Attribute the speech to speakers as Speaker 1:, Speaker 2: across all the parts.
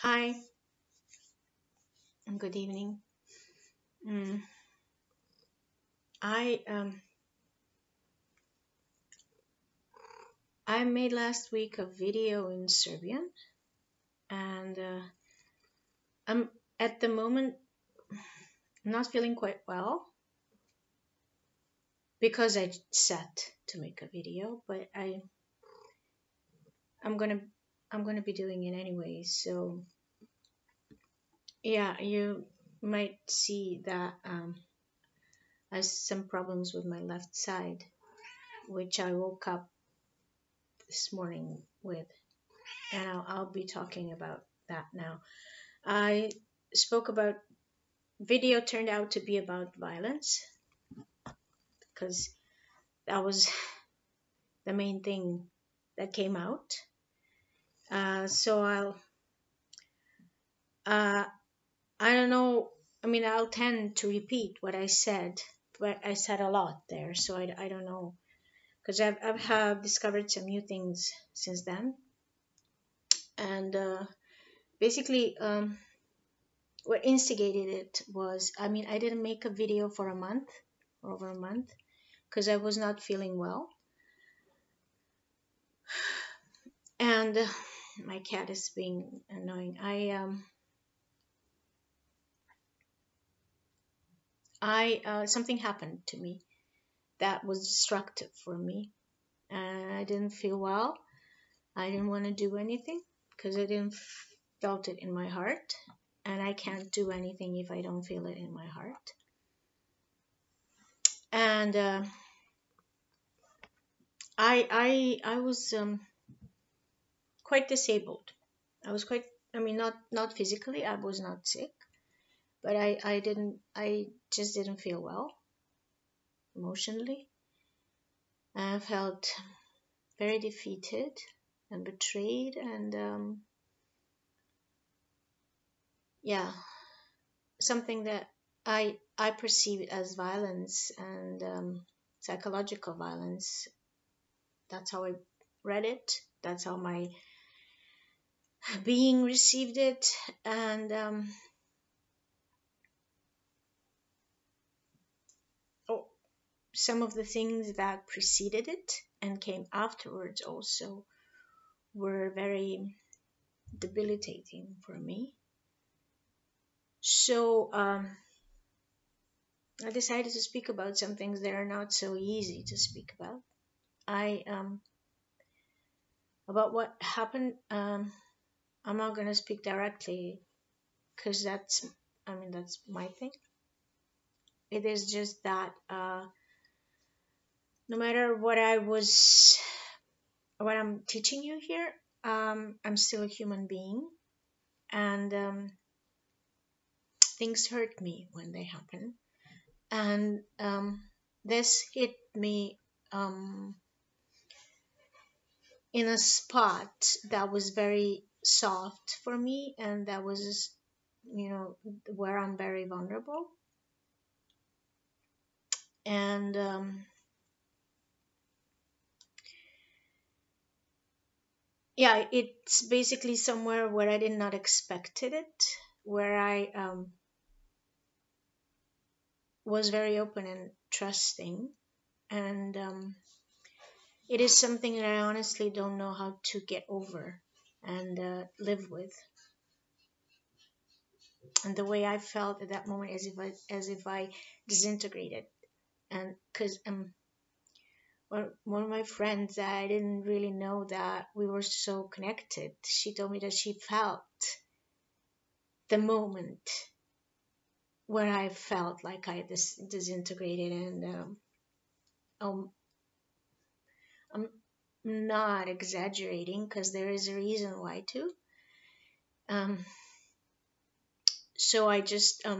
Speaker 1: Hi, and good evening. Mm, I I made last week a video in Serbian, and I'm at the moment not feeling quite well because I set to make a video, but I'm gonna I'm gonna be doing it anyway. So yeah, you might see that I have some problems with my left side, which I woke up this morning with, and I'll be talking about that now. I spoke about video turned out to be about violence because that was the main thing that came out. So uh, I don't know. I mean, I'll tend to repeat what I said, but I said a lot there, so I don't know because I've have discovered some new things since then, and basically, what instigated it was, I mean, I didn't make a video for a month, over a month, because I was not feeling well. And my cat is being annoying. I something happened to me that was destructive for me, and I didn't feel well. I didn't want to do anything because I didn't felt it in my heart, and I can't do anything if I don't feel it in my heart. And I was quite disabled. I was quite. I mean, not physically. I was not sick, but I just didn't feel well emotionally. I felt very defeated and betrayed, and yeah, something that I perceive as violence and psychological violence. That's how I read it. That's how my being received it, and oh, some of the things that preceded it and came afterwards also were very debilitating for me. So I decided to speak about some things that are not so easy to speak about. I About what happened. I'm not gonna speak directly because that's my thing. It is just that no matter what I'm teaching you here, I'm still a human being, and things hurt me when they happen, and this hit me in a spot that was very soft for me, and that was, where I'm very vulnerable. And yeah, it's basically somewhere where I did not expected it, where I was very open and trusting, and it is something that I honestly don't know how to get over and live with. And the way I felt at that moment, as if I disintegrated, and because one of my friends that I didn't really know that we were so connected, she told me that she felt the moment where I felt like I disintegrated, and um, I'm not exaggerating because there is a reason why too. Um, so I just I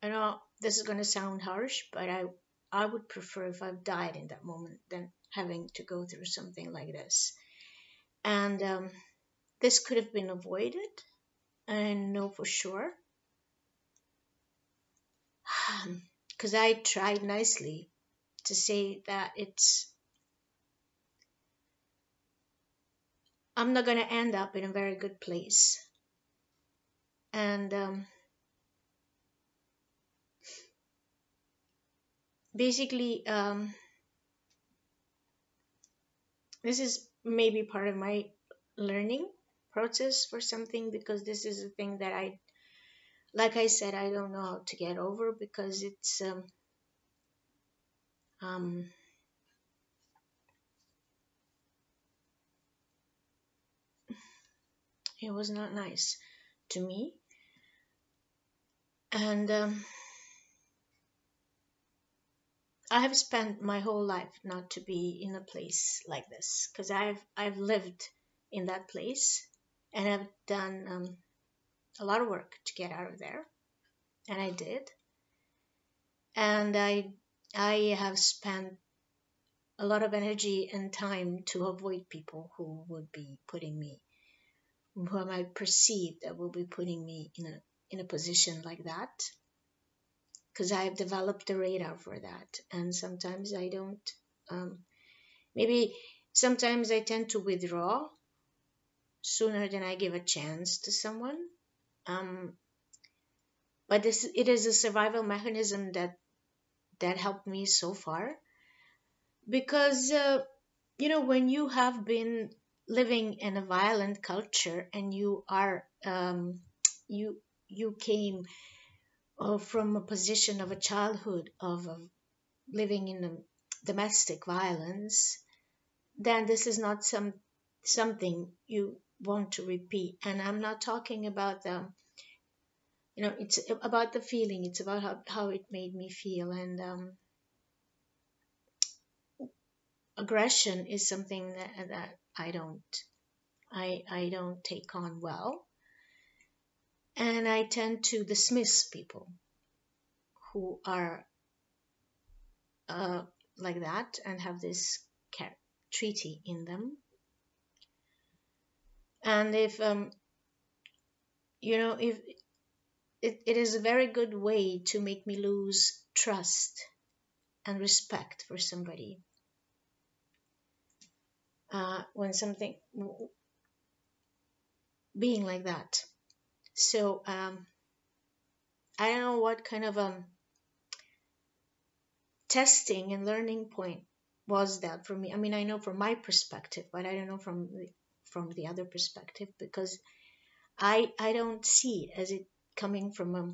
Speaker 1: know this is gonna sound harsh, but I would prefer if I've died in that moment than having to go through something like this. And this could have been avoided. I know for sure. Because I tried nicely to say that I'm not going to end up in a very good place. And basically, this is maybe part of my learning process for something, because this is a thing that I, like I said, I don't know how to get over, because um it was not nice to me. And I have spent my whole life not to be in a place like this, because I've lived in that place, and I've done a lot of work to get out of there, and I did. And I have spent a lot of energy and time to avoid people who would be putting me, who I might perceive that will be putting me in a position like that, because I've developed a radar for that. And sometimes I don't, um, maybe sometimes I tend to withdraw sooner than I give a chance to someone. Um, but this, it is a survival mechanism that helped me so far, because when you have been living in a violent culture, and you are you came from a position of a childhood of living in a domestic violence, then this is not something you want to repeat. And I'm not talking about it's about the feeling, it's about how it made me feel. And aggression is something that I don't take on well. And I tend to dismiss people who are uh, like that and have this treaty in them. And if if it is a very good way to make me lose trust and respect for somebody, when something being like that. So I don't know what kind of testing and learning point was that for me. I mean, I know from my perspective, but I don't know from the other perspective, because I don't see it as it coming from a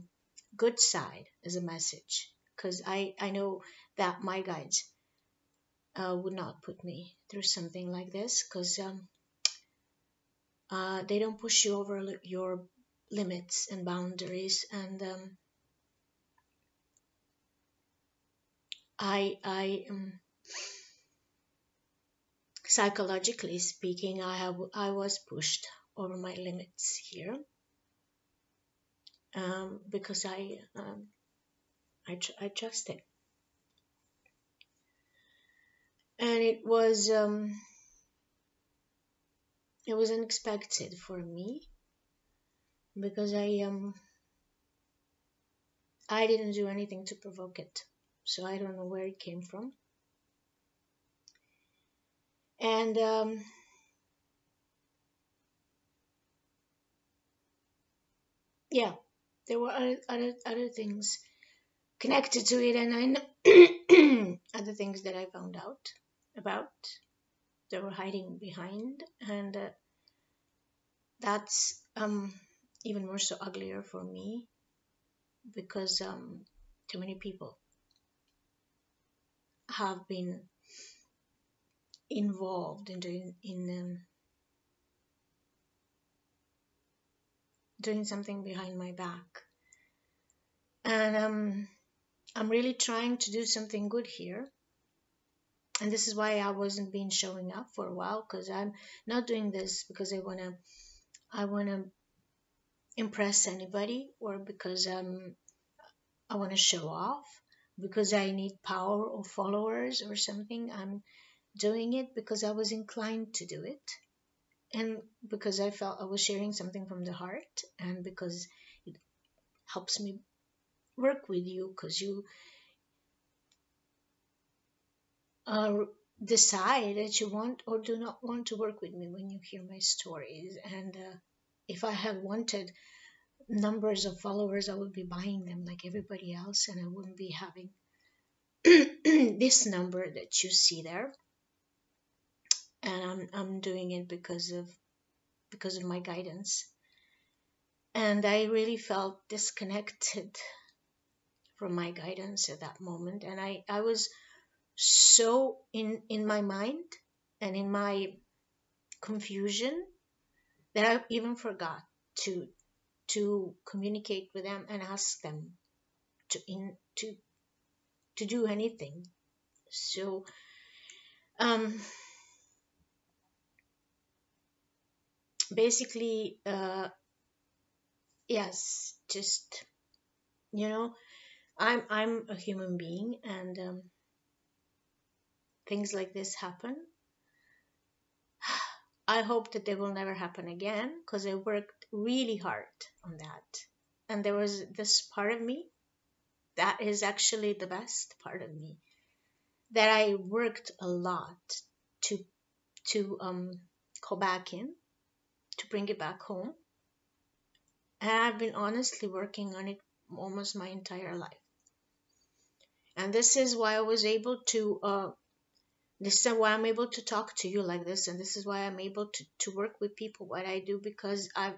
Speaker 1: good side as a message, because I know that my guides would not put me through something like this, because they don't push you over your limits and boundaries. And I psychologically speaking, I was pushed over my limits here, because I trusted, and it was unexpected for me, because I didn't do anything to provoke it, so I don't know where it came from. And yeah, there were other things connected to it, and I know other things that I found out about that were hiding behind. And that's even more so uglier for me, because too many people have been involved in doing something behind my back. And I'm really trying to do something good here, and this is why I wasn't been showing up for a while, because I'm not doing this because I want to impress anybody, or because I want to show off, because I need power or followers or something. I'm doing it because I was inclined to do it, and because I felt I was sharing something from the heart, and because it helps me work with you, because you decide that you want or do not want to work with me when you hear my stories. And if I had wanted numbers of followers, I would be buying them like everybody else, and I wouldn't be having this number that you see there. And I'm doing it because of my guidance. And I really felt disconnected from my guidance at that moment. And I was so in my mind and in my confusion that I even forgot to communicate with them and ask them to in to do anything. So um basically yes, just you know, I'm a human being, and things like this happen. I hope that they will never happen again, because I worked really hard on that. And there was this part of me that is actually the best part of me, that I worked a lot to go back in, to bring it back home. And I've been honestly working on it almost my entire life. And this is why I was able to this is why I'm able to talk to you like this, and this is why I'm able to work with people what I do, because I've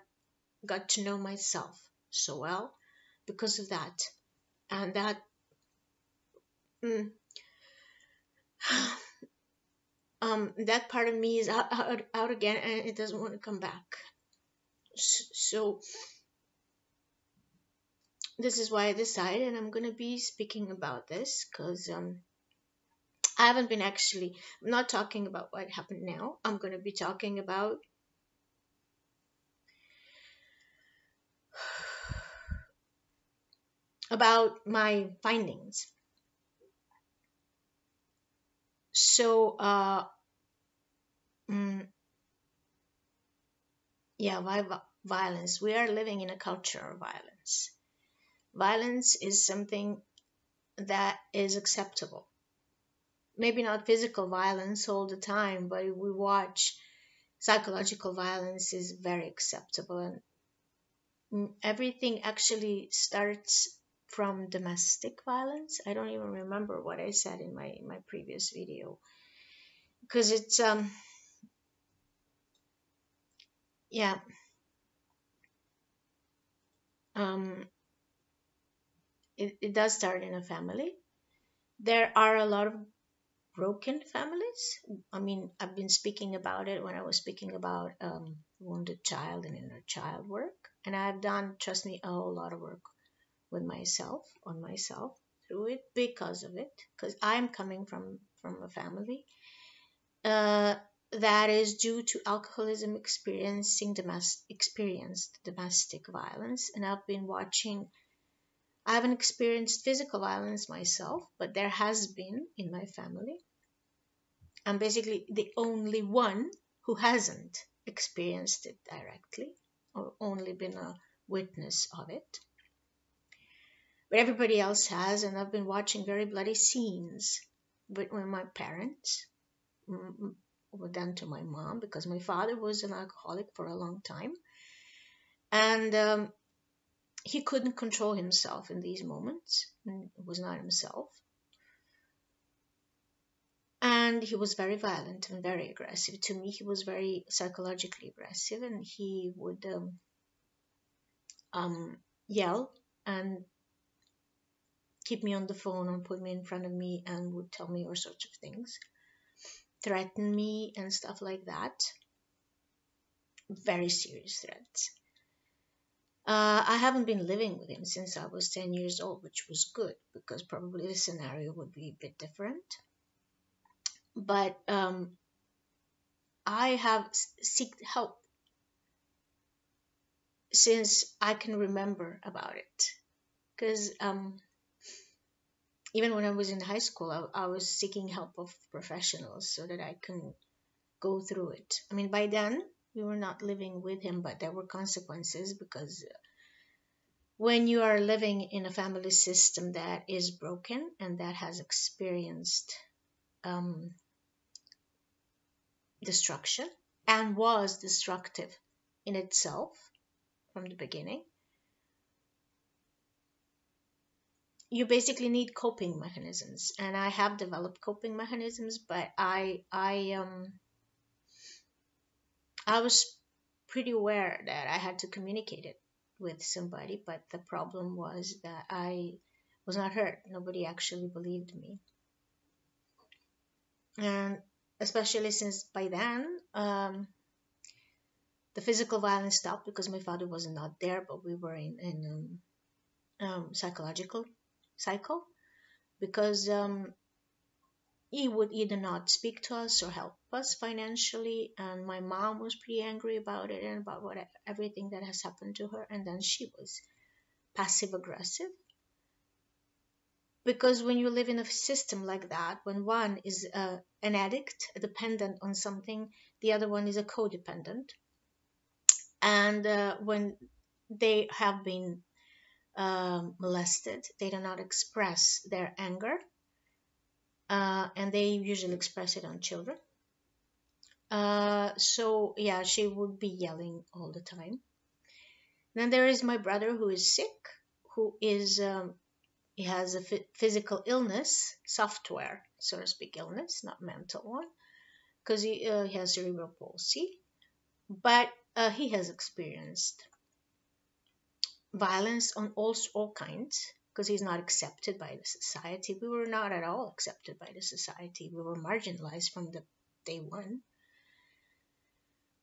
Speaker 1: got to know myself so well because of that. And that mm, that part of me is out again, and it doesn't want to come back. So this is why I decided I'm going to be speaking about this, because I haven't been actually, I'm not talking about what happened now. I'm going to be talking about my findings. So mm, yeah, why violence? We are living in a culture of violence. Violence is something that is acceptable. Maybe not physical violence all the time, but if we watch, psychological violence is very acceptable. And everything actually starts from domestic violence. I don't even remember what I said in my previous video, because it's yeah, um it does start in a family. There are a lot of broken families. I mean, I've been speaking about it when I was speaking about wounded child and inner child work. And I've done, trust me, a whole lot of work with myself, on myself, through it, because of it. Because I'm coming from a family uh, that is due to alcoholism experienced domestic violence. And I've been watching, I haven't experienced physical violence myself, but there has been in my family. I'm basically the only one who hasn't experienced it directly or only been a witness of it. But everybody else has, and I've been watching very bloody scenes with my parents, were done to my mom, because my father was an alcoholic for a long time. And he couldn't control himself in these moments, and was not himself. And he was very violent and very aggressive. To me, he was very psychologically aggressive, and he would yell and keep me on the phone and put me in front of me and would tell me all sorts of things, threaten me and stuff like that. Very serious threats. I haven't been living with him since I was 10 years old, which was good, because probably the scenario would be a bit different. But I have sought help since I can remember about it. Because even when I was in high school, I was seeking help of professionals so that I can go through it. I mean, by then we were not living with him, but there were consequences, because when you are living in a family system that is broken and that has experienced um, destruction and was destructive in itself from the beginning, you basically need coping mechanisms, and I have developed coping mechanisms, but I was pretty aware that I had to communicate it with somebody, but the problem was that I was not heard. Nobody actually believed me. And especially since by then, the physical violence stopped because my father was not there, but we were in psychological cycle because he would either not speak to us or help us financially, and my mom was pretty angry about it and about what everything that has happened to her, and then she was passive aggressive. Because when you live in a system like that, when one is an addict, a dependent on something, the other one is a codependent, and when they have been molested, they do not express their anger, and they usually express it on children. So yeah, she would be yelling all the time. Then there is my brother who is sick, who is he has a physical illness, software, so to speak, illness, not mental one, because he has cerebral palsy. But he has experienced violence on all kinds because he's not accepted by the society. We were not at all accepted by the society. We were marginalized from the day one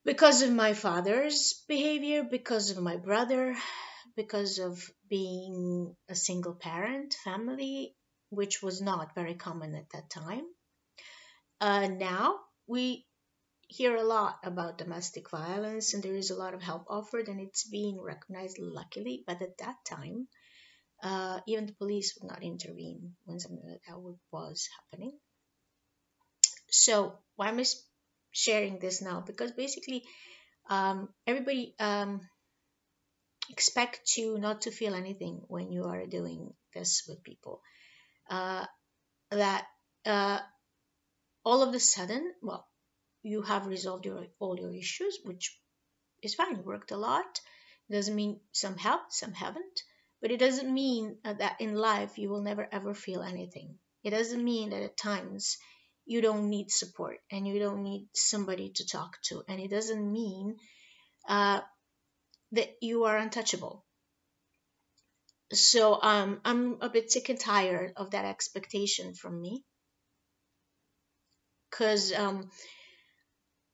Speaker 1: because of my father's behavior, because of my brother, because of being a single parent family, which was not very common at that time. Now we hear a lot about domestic violence, and there is a lot of help offered, and it's being recognized, luckily. But at that time, even the police would not intervene when something like that was happening. So why am I sharing this now? Because basically, everybody expect you not to feel anything when you are doing this with people. That all of a sudden, well, you have resolved all your issues, which is fine. You worked a lot. It doesn't mean some helped, some haven't. But it doesn't mean that in life you will never ever feel anything. It doesn't mean that at times you don't need support and you don't need somebody to talk to. And it doesn't mean that you are untouchable. So I'm a bit sick and tired of that expectation from me, because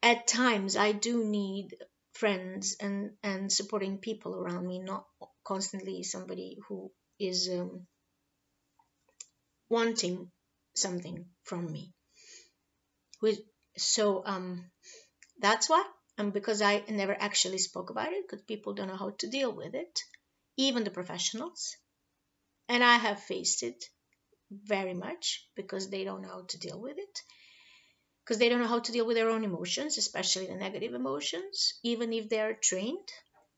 Speaker 1: at times I do need friends and supporting people around me, not constantly somebody who is wanting something from me. So that's why, because I never actually spoke about it, because people don't know how to deal with it, even the professionals. And I have faced it very much because they don't know how to deal with it, because they don't know how to deal with their own emotions, especially the negative emotions, even if they're trained.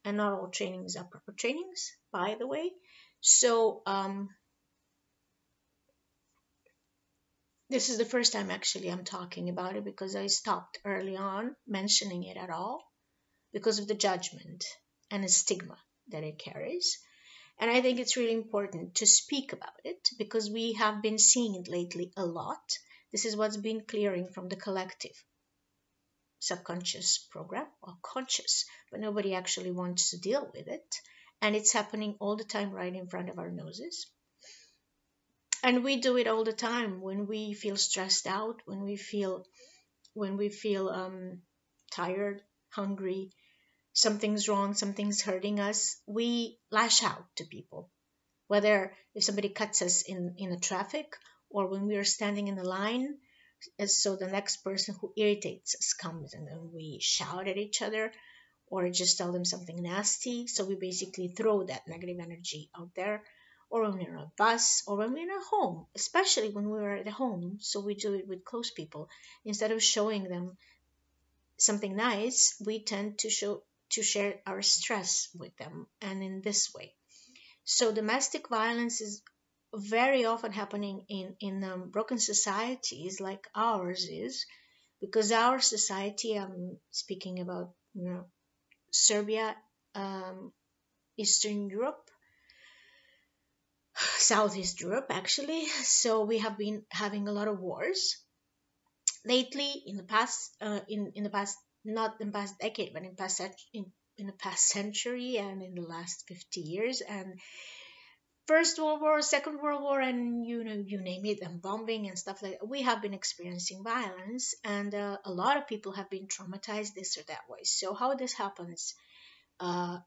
Speaker 1: And not all trainings are proper trainings, by the way. So this is the first time actually I'm talking about it, because I stopped early on mentioning it at all because of the judgment and the stigma that it carries. And I think it's really important to speak about it because we have been seeing it lately a lot. This is what's been clearing from the collective subconscious program, or conscious, but nobody actually wants to deal with it. And it's happening all the time right in front of our noses. And we do it all the time when we feel stressed out, when we feel tired, hungry, something's wrong, something's hurting us, we lash out to people. Whether if somebody cuts us in the traffic, or when we are standing in the line, so the next person who irritates us comes and then we shout at each other or just tell them something nasty. So we basically throw that negative energy out there. Or when we're on a bus, or when we're at home, especially when we're at home. So we do it with close people. Instead of showing them something nice, we tend to share our stress with them, and in this way. So domestic violence is very often happening in broken societies like ours is, because our society, I'm speaking about, Serbia, Eastern Europe, Southeast Europe actually. So we have been having a lot of wars lately in the past, in the past, not in the past decade, but in the past century and in the last 50 years. And First World War, Second World War, and you name it, and bombing and stuff like that. We have been experiencing violence, and a lot of people have been traumatized this or that way. So how this happens? Uh,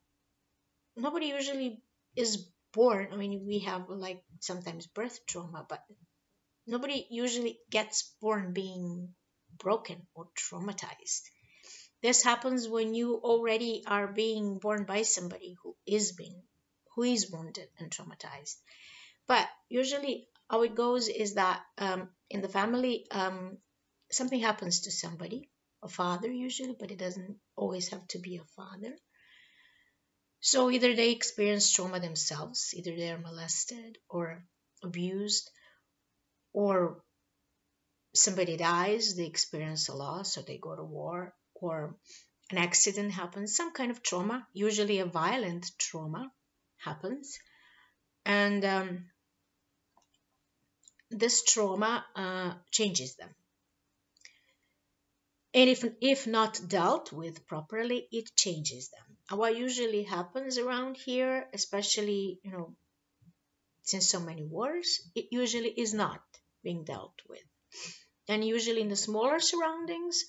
Speaker 1: Nobody usually is born. I mean, we have like sometimes birth trauma, but nobody usually gets born being broken or traumatized. This happens when you already are being born by somebody who is wounded and traumatized. But usually, how it goes is that in the family, something happens to somebody, a father usually, but it doesn't always have to be a father. So either they experience trauma themselves, either they are molested or abused, or somebody dies, they experience a loss, or they go to war, or an accident happens, some kind of trauma, usually a violent trauma happens. And this trauma changes them. And if not dealt with properly, it changes them. And what usually happens around here, especially, since so many wars, it usually is not being dealt with. And usually in the smaller surroundings,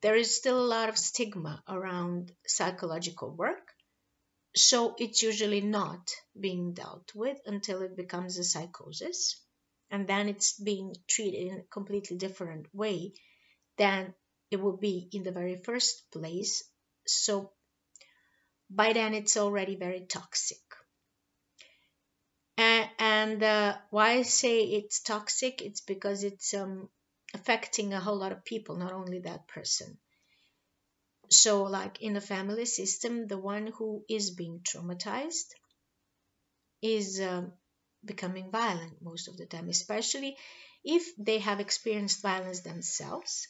Speaker 1: there is still a lot of stigma around psychological work. So it's usually not being dealt with until it becomes a psychosis. And then it's being treated in a completely different way than it would be in the very first place. So by then it's already very toxic. And why I say it's toxic, it's because it's affecting a whole lot of people, not only that person. So, like in the family system, the one who is being traumatized is becoming violent most of the time, especially if they have experienced violence themselves.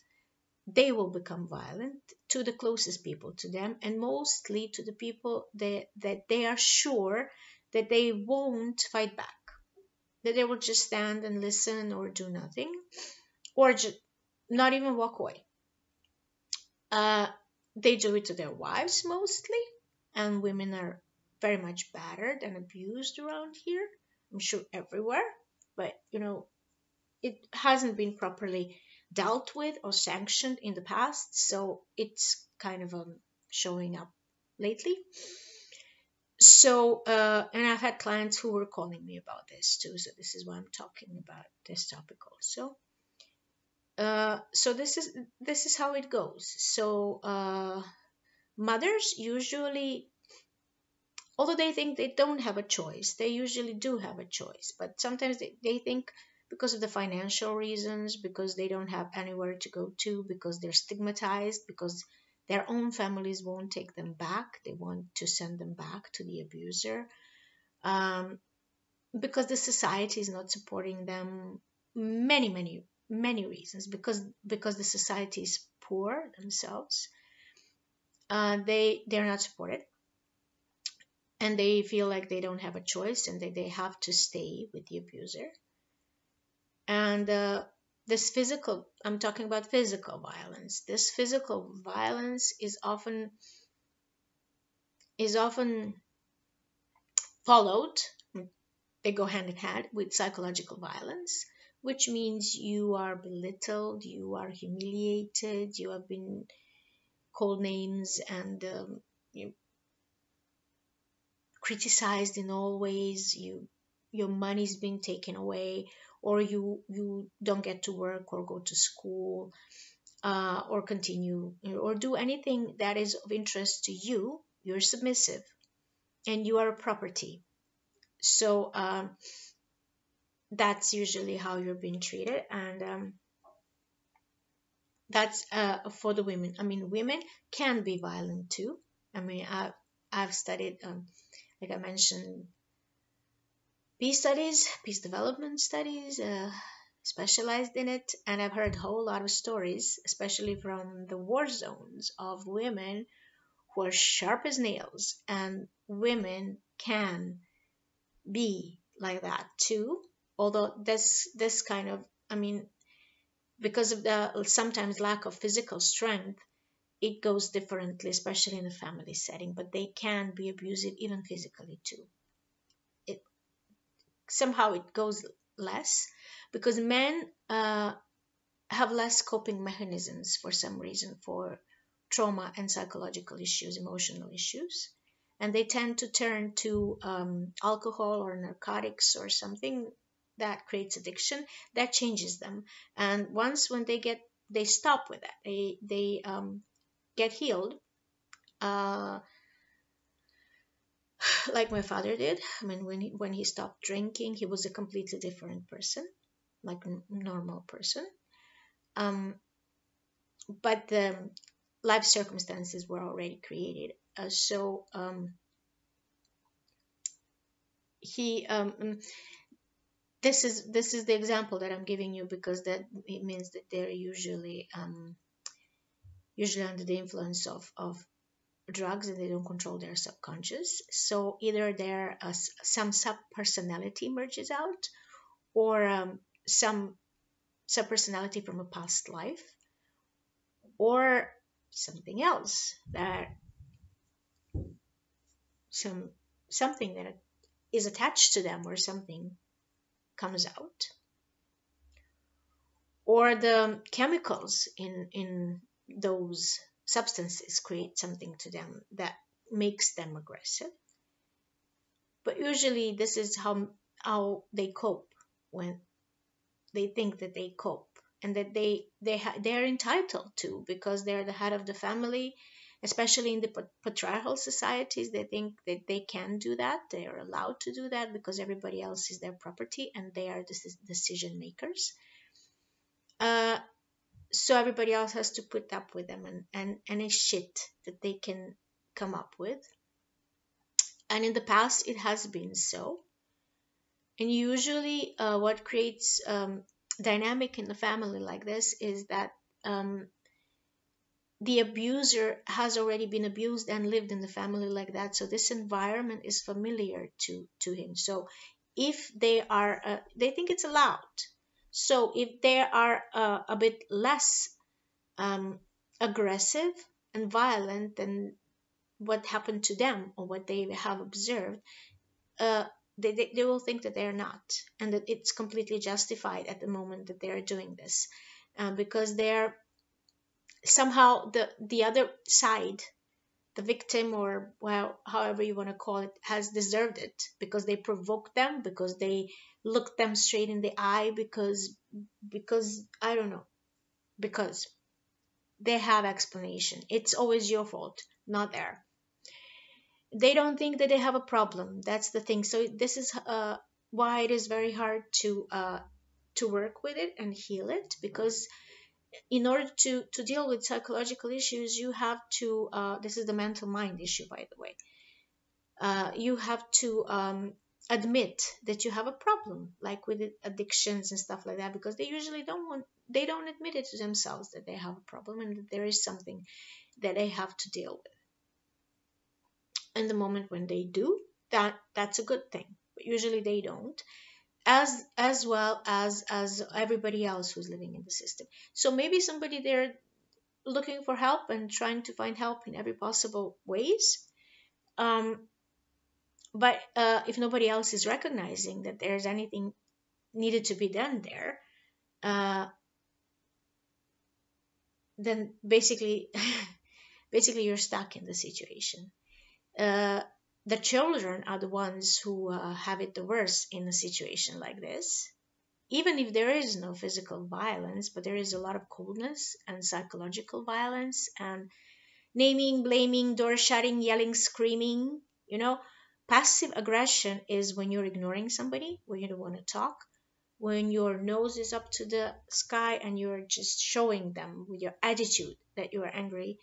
Speaker 1: They will become violent to the closest people to them, and mostly to the people that they are sure that they won't fight back, that they will just stand and listen or do nothing, or just not even walk away. Uh, they do it to their wives mostly, and women are very much battered and abused around here. I'm sure everywhere, but it hasn't been properly dealt with or sanctioned in the past, so it's kind of showing up lately. So, and I've had clients who were calling me about this too, so this is why I'm talking about this topic also. So this is how it goes. So mothers usually, although they think they don't have a choice, they usually do have a choice, but sometimes they think because of the financial reasons, because they don't have anywhere to go to, because they're stigmatized, because their own families won't take them back, they want to send them back to the abuser, um, because the society is not supporting them. Many reasons, because the society is poor themselves. They're not supported, and they feel like they don't have a choice, and they have to stay with the abuser. And this physical, I'm talking about physical violence. This physical violence is often followed, they go hand in hand with psychological violence, which means you are belittled, you are humiliated, you have been called names, and you criticized in all ways. Your money's being taken away, or you don't get to work or go to school, or continue or do anything that is of interest to you. You're submissive, and you are a property. So that's usually how you're being treated, and that's for the women. I mean, women can be violent too. I mean, I've studied, like I mentioned, peace studies, peace development studies, specialized in it, and I've heard a whole lot of stories, especially from the war zones, of women who are sharp as nails, and women can be like that too. Although this kind of, I mean, because of the sometimes lack of physical strength, it goes differently, especially in a family setting. But they can be abusive even physically too. It somehow it goes less because men have less coping mechanisms for some reason for trauma and psychological issues, emotional issues. And they tend to turn to alcohol or narcotics or something that creates addiction that changes them. And once when they stop with that, they get healed. Uh, like my father did. I mean, when he stopped drinking, he was a completely different person, like a normal person. Um, but the life circumstances were already created. So he this is the example that I'm giving you because that it means that they're usually under the influence of drugs and they don't control their subconscious. So either some sub personality emerges out or some sub personality from a past life or something else that some something that is attached to them or something comes out or the chemicals in those substances create something to them that makes them aggressive. But usually this is how they cope when they think that they cope and that they're entitled to because they're the head of the family, especially in the patriarchal societies. They think that they can do that, they are allowed to do that because everybody else is their property and they are the decision makers. So everybody else has to put up with them and any shit that they can come up with. And in the past it has been so. And usually what creates dynamic in the family like this is that um, the abuser has already been abused and lived in the family like that, so this environment is familiar to him. So if they think it's allowed. So if they are a bit less um, aggressive and violent than what happened to them or what they have observed, uh, they will think that they're not and that it's completely justified at the moment that they're doing this, because they're somehow the other side, the victim or well however you want to call it, has deserved it because they provoked them, because they looked them straight in the eye, because I don't know, because they have explanation. It's always your fault, not there. They don't think that they have a problem. That's the thing. So this is why it is very hard to work with it and heal it, because in order to deal with psychological issues you have to this is the mental mind issue, by the way. You have to admit that you have a problem, like with addictions and stuff like that, because they usually they don't admit it to themselves that they have a problem and that there is something that they have to deal with. And the moment when they do, that's a good thing. But usually they don't, as well as everybody else who's living in the system. So maybe somebody there looking for help and trying to find help in every possible ways. Um, but if nobody else is recognizing that there's anything needed to be done there, uh, then basically, basically you're stuck in the situation. Uh, the children are the ones who have it the worst in a situation like this. Even if there is no physical violence, but there is a lot of coldness and psychological violence and naming, blaming, door shutting, yelling, screaming. You know, passive aggression is when you're ignoring somebody, when you don't want to talk, when your nose is up to the sky and you're just showing them with your attitude that you are angry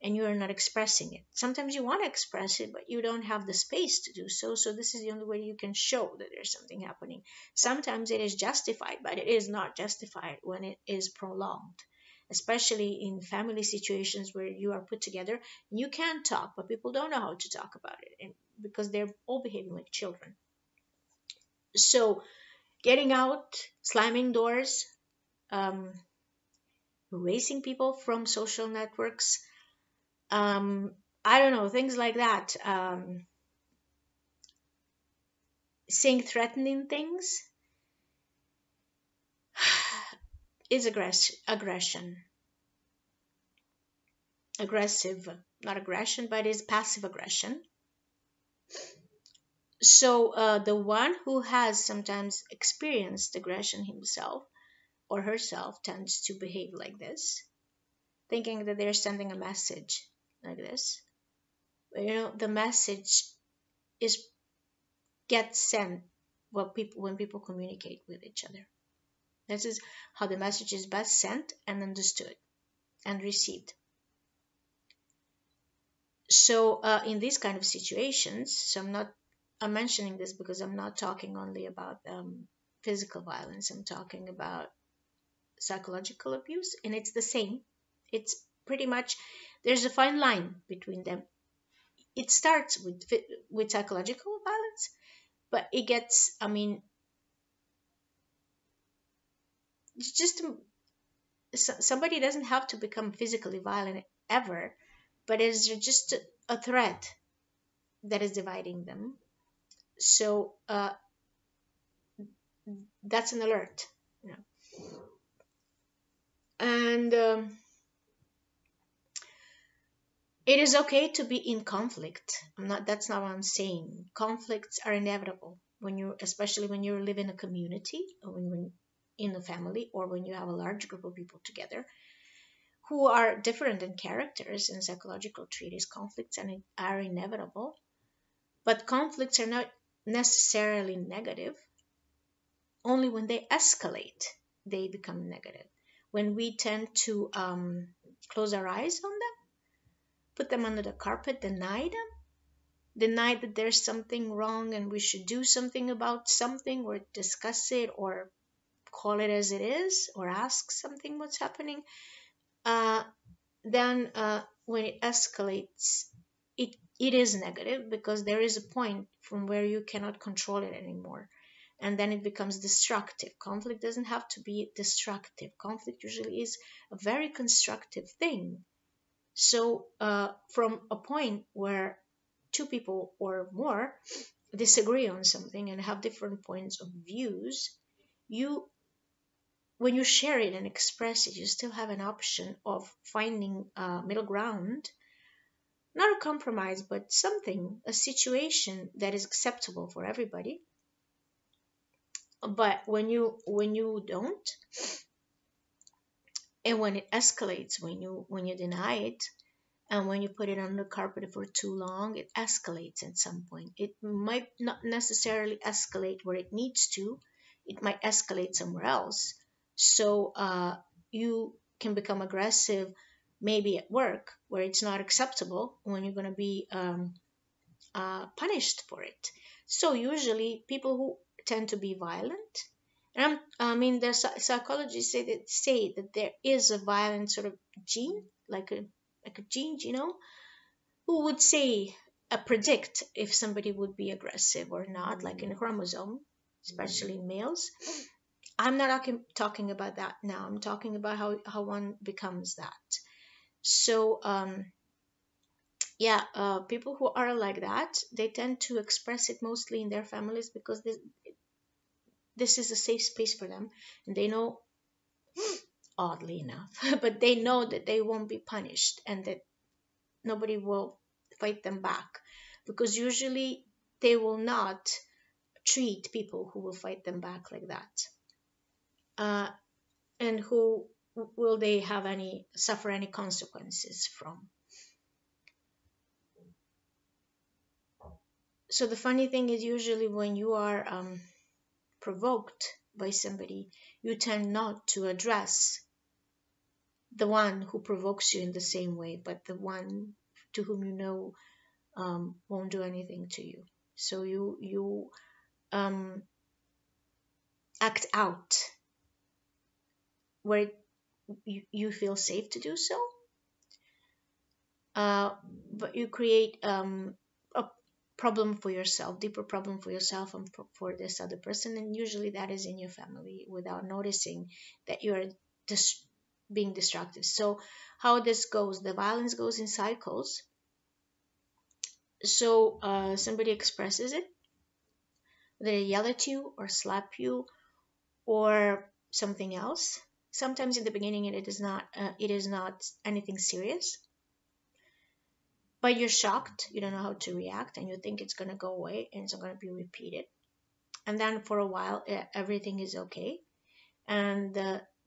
Speaker 1: and you are not expressing it. Sometimes you want to express it, but you don't have the space to do so. So this is the only way you can show that there's something happening. Sometimes it is justified, but it is not justified when it is prolonged, especially in family situations where you are put together and you can talk, but people don't know how to talk about it, and because they're all behaving like children. So getting out, slamming doors, um, erasing people from social networks, I don't know, things like that, saying threatening things is aggression, aggressive, not aggression, but is passive aggression. So the one who has sometimes experienced aggression himself or herself tends to behave like this, thinking that they're sending a message like this. But, the message is gets sent when people communicate with each other. This is how the message is best sent and understood and received. So in these kind of situations, so I'm mentioning this because I'm not talking only about physical violence. I'm talking about psychological abuse, and it's the same. It's pretty much, there's a fine line between them. It starts with psychological violence, but it gets, I mean, it's just somebody doesn't have to become physically violent ever, but it's just a thread that is dividing them. So that's an alert, you know. And it is okay to be in conflict. That's not what I'm saying. Conflicts are inevitable when you, especially when you live in a community, or when you're in a family, or when you have a large group of people together who are different in characters and psychological treaties. Conflicts are inevitable, but conflicts are not necessarily negative. Only when they escalate, they become negative. When we tend to close our eyes on them, put them under the carpet, deny that there's something wrong and we should do something about something, or discuss it, or call it as it is, or ask something what's happening, uh, then when it escalates, it is negative, because there is a point from where you cannot control it anymore, and then it becomes destructive. Conflict doesn't have to be destructive. Conflict usually is a very constructive thing. So from a point where two people or more disagree on something and have different points of views, you, when you share it and express it, you still have an option of finding a middle ground, not a compromise, but something, a situation that is acceptable for everybody. But when you don't, and when it escalates, when you deny it, and when you put it on the carpet for too long, it escalates at some point. It might not necessarily escalate where it needs to, it might escalate somewhere else. So you can become aggressive maybe at work, where it's not acceptable, when you're going to be punished for it. So usually people who tend to be violent, and I mean, there's psychologists say that there is a violent sort of gene, like a gene, who would say, predict if somebody would be aggressive or not, like in a chromosome, especially in males. I'm not talking about that now. I'm talking about how one becomes that. So yeah, people who are like that, they tend to express it mostly in their families, because this is a safe space for them, and they know, oddly enough, but they know that they won't be punished, and that nobody will fight them back, because usually they will not treat people who will fight them back like that. And who will they have any suffer any consequences from? So the funny thing is, usually when you are provoked by somebody, you tend not to address the one who provokes you in the same way, but the one to whom won't do anything to you. So you act out where you feel safe to do so, but you create a problem for yourself, deeper problem for yourself and for this other person, and usually that is in your family without noticing that you are just being destructive. So how this goes, the violence goes in cycles. So somebody expresses it, they yell at you or slap you or something else. Sometimes in the beginning it is not anything serious, but you're shocked, you don't know how to react, and you think it's going to go away and it's not going to be repeated. And then for a while everything is okay, and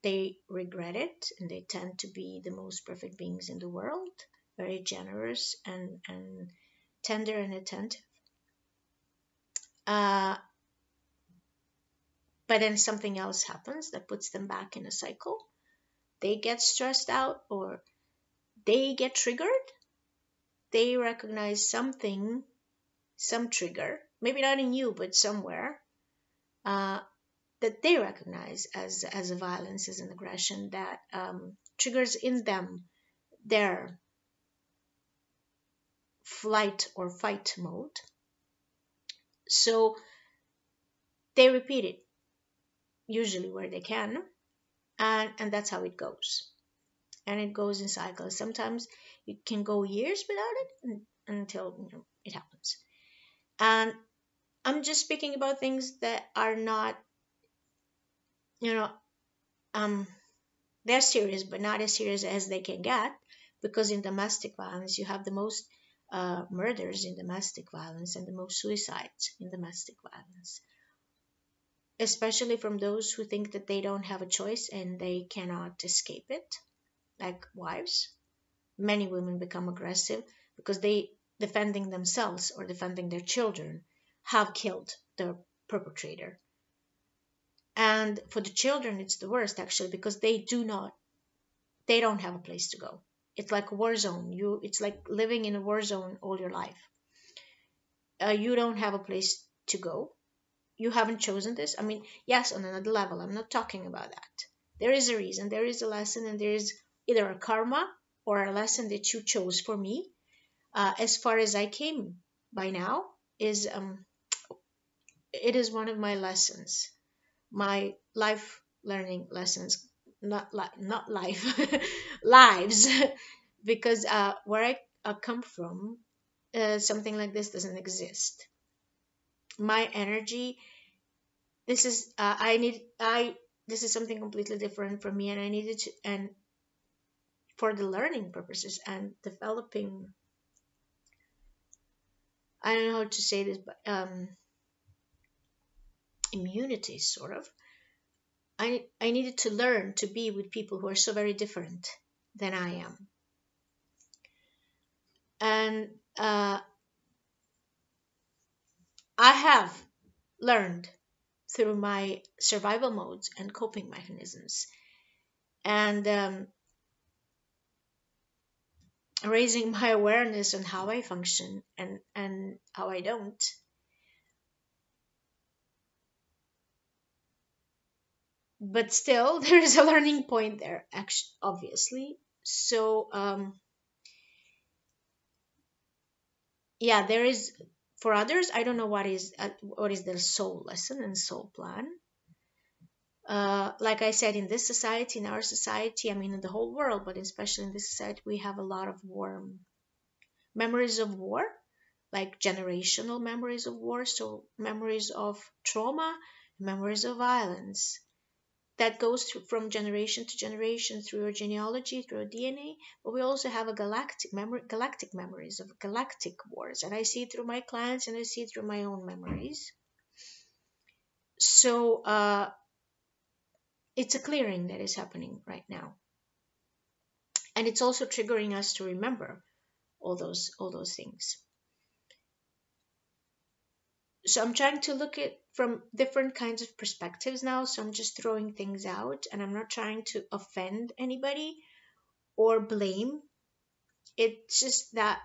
Speaker 1: they regret it, and they tend to be the most perfect beings in the world, very generous and tender and attentive. uh, but then something else happens that puts them back in a cycle. They get stressed out or they get triggered. They recognize something, some trigger, maybe not in you but somewhere, uh, that they recognize as a violence, as an aggression that triggers in them their flight or fight mode. So they repeat it, usually where they can, and that's how it goes. And it goes in cycles. Sometimes it can go years without it until it happens. And I'm just speaking about things that are not, you know, um, they're serious, but not as serious as they can get, because in domestic violence you have the most murders in domestic violence and the most suicides in domestic violence, especially from those who think that they don't have a choice and they cannot escape it, like wives. Many women become aggressive because they, defending themselves or defending their children, have killed the perpetrator. And for the children it's the worst, actually, because they don't have a place to go. It's like a war zone. It's like living in a war zone all your life. You don't have a place to go. You haven't chosen this. I mean, yes, on another level, I'm not talking about that. There is a reason, there is a lesson, and there is either a karma or a lesson that you chose. For me, as far as I came by now, is it is one of my lessons, my life learning lessons, not life, lives, because where I come from, something like this doesn't exist. My energy, this is I need I this is something completely different from me, and I needed to, and for the learning purposes and developing, I don't know how to say this, but immunity, sort of. I needed to learn to be with people who are so very different than I am. And I have learned through my survival modes and coping mechanisms, and raising my awareness on how I function and how I don't. But still, there is a learning point there, actually, obviously. So yeah, there is, for others, I don't know what is their soul lesson and soul plan. Like I said, in this society, in our society, I mean in the whole world, but especially in this society, we have a lot of war, memories of war, like generational memories of war, so memories of trauma, memories of violence that goes through from generation to generation through your genealogy, through your DNA. But we also have a galactic memories of galactic wars, and I see it through my clients and I see it through my own memories. So it's a clearing that is happening right now, and it's also triggering us to remember all those things. So I'm trying to look at from different kinds of perspectives now. So I'm just throwing things out, and I'm not trying to offend anybody or blame. It's just that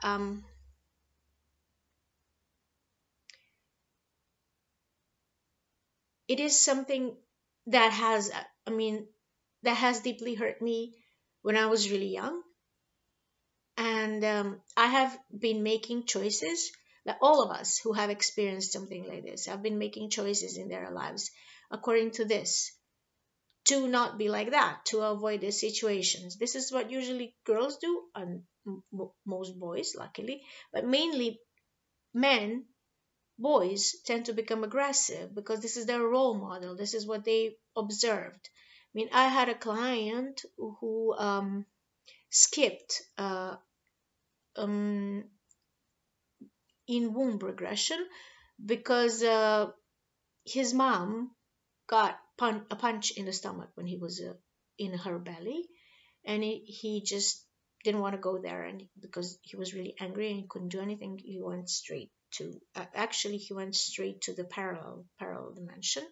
Speaker 1: it is something that has, I mean, that has deeply hurt me when I was really young. And I have been making choices. that all of us who have experienced something like this have been making choices in their lives according to this, to not be like that, to avoid these situations. This is what usually girls do, and most boys, luckily, but mainly men, boys tend to become aggressive because this is their role model. This is what they observed. I mean, I had a client who skipped um, in womb regression because his mom got a punch in the stomach when he was in her belly, and he just didn't want to go there, and because he was really angry and he couldn't do anything, he went straight to actually he went straight to the parallel dimension.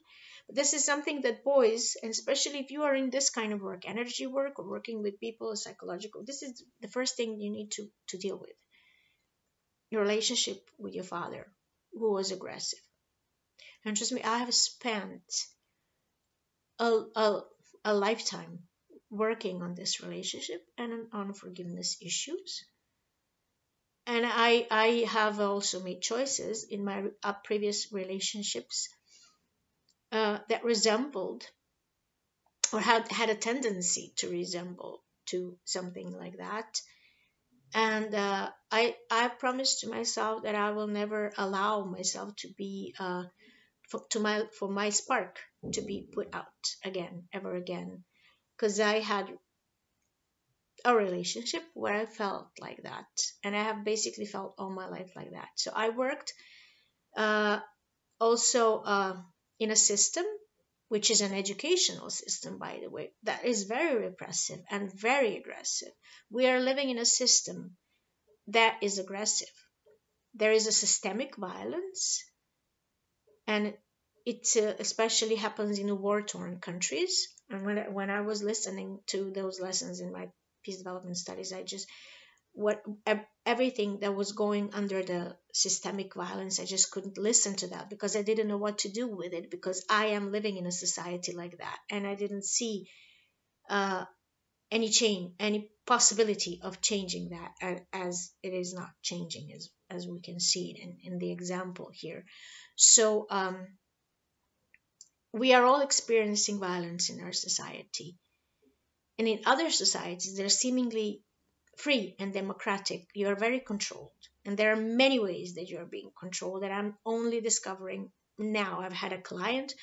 Speaker 1: But this is something that boys, and especially if you are in this kind of work, energy work or working with people, psychological, this is the first thing you need to deal with: your relationship with your father, who was aggressive. And trust me, I have spent a, a, a lifetime working on this relationship and on forgiveness issues. And I have also made choices in my previous relationships that resembled or had a tendency to resemble to something like that. And I promised to myself that I will never allow myself to be for my spark to be put out again, ever again, because I had a relationship where I felt like that, and I have basically felt all my life like that. So I worked uh, also in a system, which is an educational system, by the way, that is very repressive and very aggressive. We are living in a system that is aggressive. There is a systemic violence, and it especially happens in war-torn countries. And when I was listening to those lessons in my peace development studies, I just what everything that was going under the systemic violence, I just couldn't listen to that because I didn't know what to do with it, because I am living in a society like that, and I didn't see uh, any possibility of changing that, as it is not changing, as we can see it in the example here. So we are all experiencing violence in our society, and in other societies they're seemingly free and democratic. You are very controlled, and there are many ways that you're being controlled that I'm only discovering now. I've had a client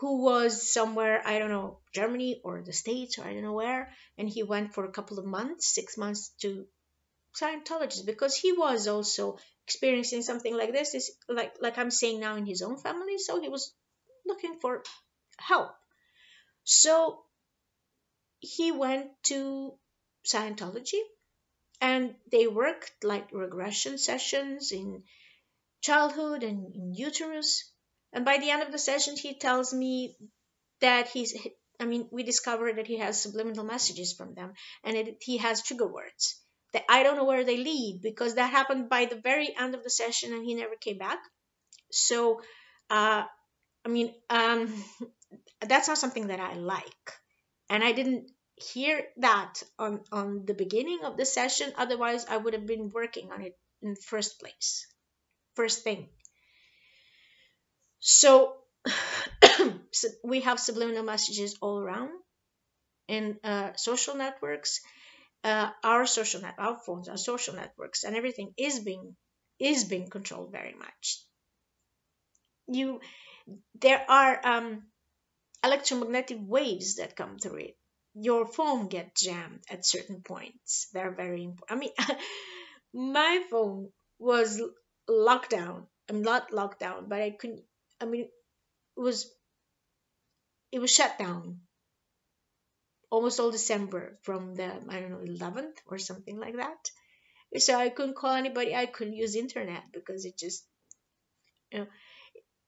Speaker 1: who was somewhere, I don't know, Germany or the States or I don't know where, and he went for a couple of months, 6 months, to Scientologist because he was also experiencing something like this, is like I'm saying now, in his own family. So he was looking for help. So he went to Scientology, and they worked like regression sessions in childhood and in uterus. And by the end of the session, he tells me that we discovered that he has subliminal messages from them, and he has trigger words that I don't know where they lead, because that happened by the very end of the session and he never came back. So, uh, I mean, that's not something that I like. And I didn't hear that on the beginning of the session. Otherwise, I would have been working on it in the first place, first thing. So, so we have subliminal messages all around in social networks. Our our phones, our social networks, and everything is being controlled very much. There are electromagnetic waves that come through it. Your phone gets jammed at certain points. They're very important. I mean, my phone was locked down. I'm not locked down, but I couldn't. I mean, was it was shut down almost all December from the, I don't know, 11th or something like that. So I couldn't call anybody. I couldn't use internet because it just, you know,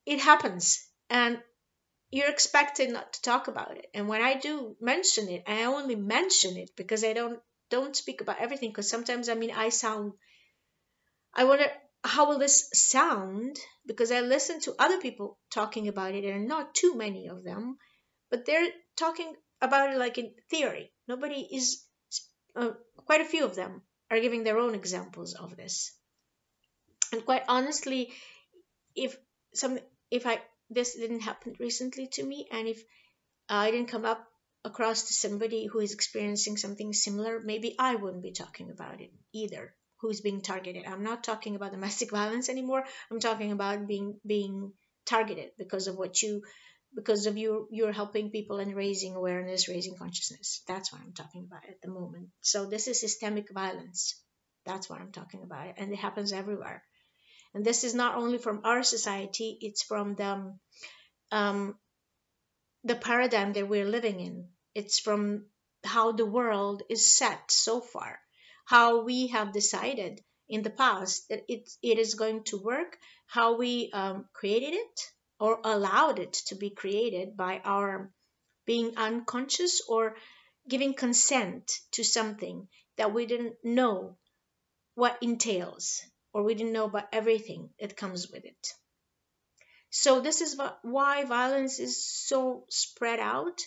Speaker 1: it happens, and you're expected not to talk about it. And when I do mention it, I only mention it because I don't speak about everything. Because sometimes, I mean, I wonder how will this sound, because I listen to other people talking about it, and not too many of them, but they're talking about it like in theory. Nobody is, quite a few of them are giving their own examples of this. And quite honestly, if some if I this didn't happen recently to me, and if I didn't come up across to somebody who is experiencing something similar, maybe I wouldn't be talking about it either. Who's being targeted? I'm not talking about domestic violence anymore. I'm talking about being targeted because of what you because of you're helping people and raising awareness, raising consciousness. That's what I'm talking about at the moment. So this is systemic violence. That's what I'm talking about, and it happens everywhere. And this is not only from our society; it's from um, the paradigm that we're living in. It's from how the world is set so far, how we have decided in the past that it is going to work, how we created it or allowed it to be created by our being unconscious or giving consent to something that we didn't know what entails, or we didn't know about everything that comes with it. So this is why violence is so spread out,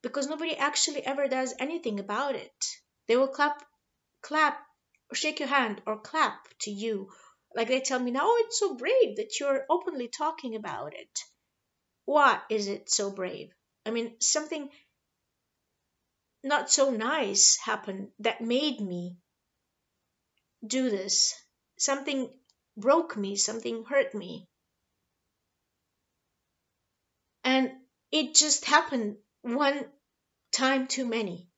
Speaker 1: because nobody actually ever does anything about it. They will clap, or shake your hand, or clap to you. Like they tell me now, oh, it's so brave that you're openly talking about it. Why is it so brave? I mean, something not so nice happened that made me do this. Something broke me, something hurt me. And it just happened one time too many.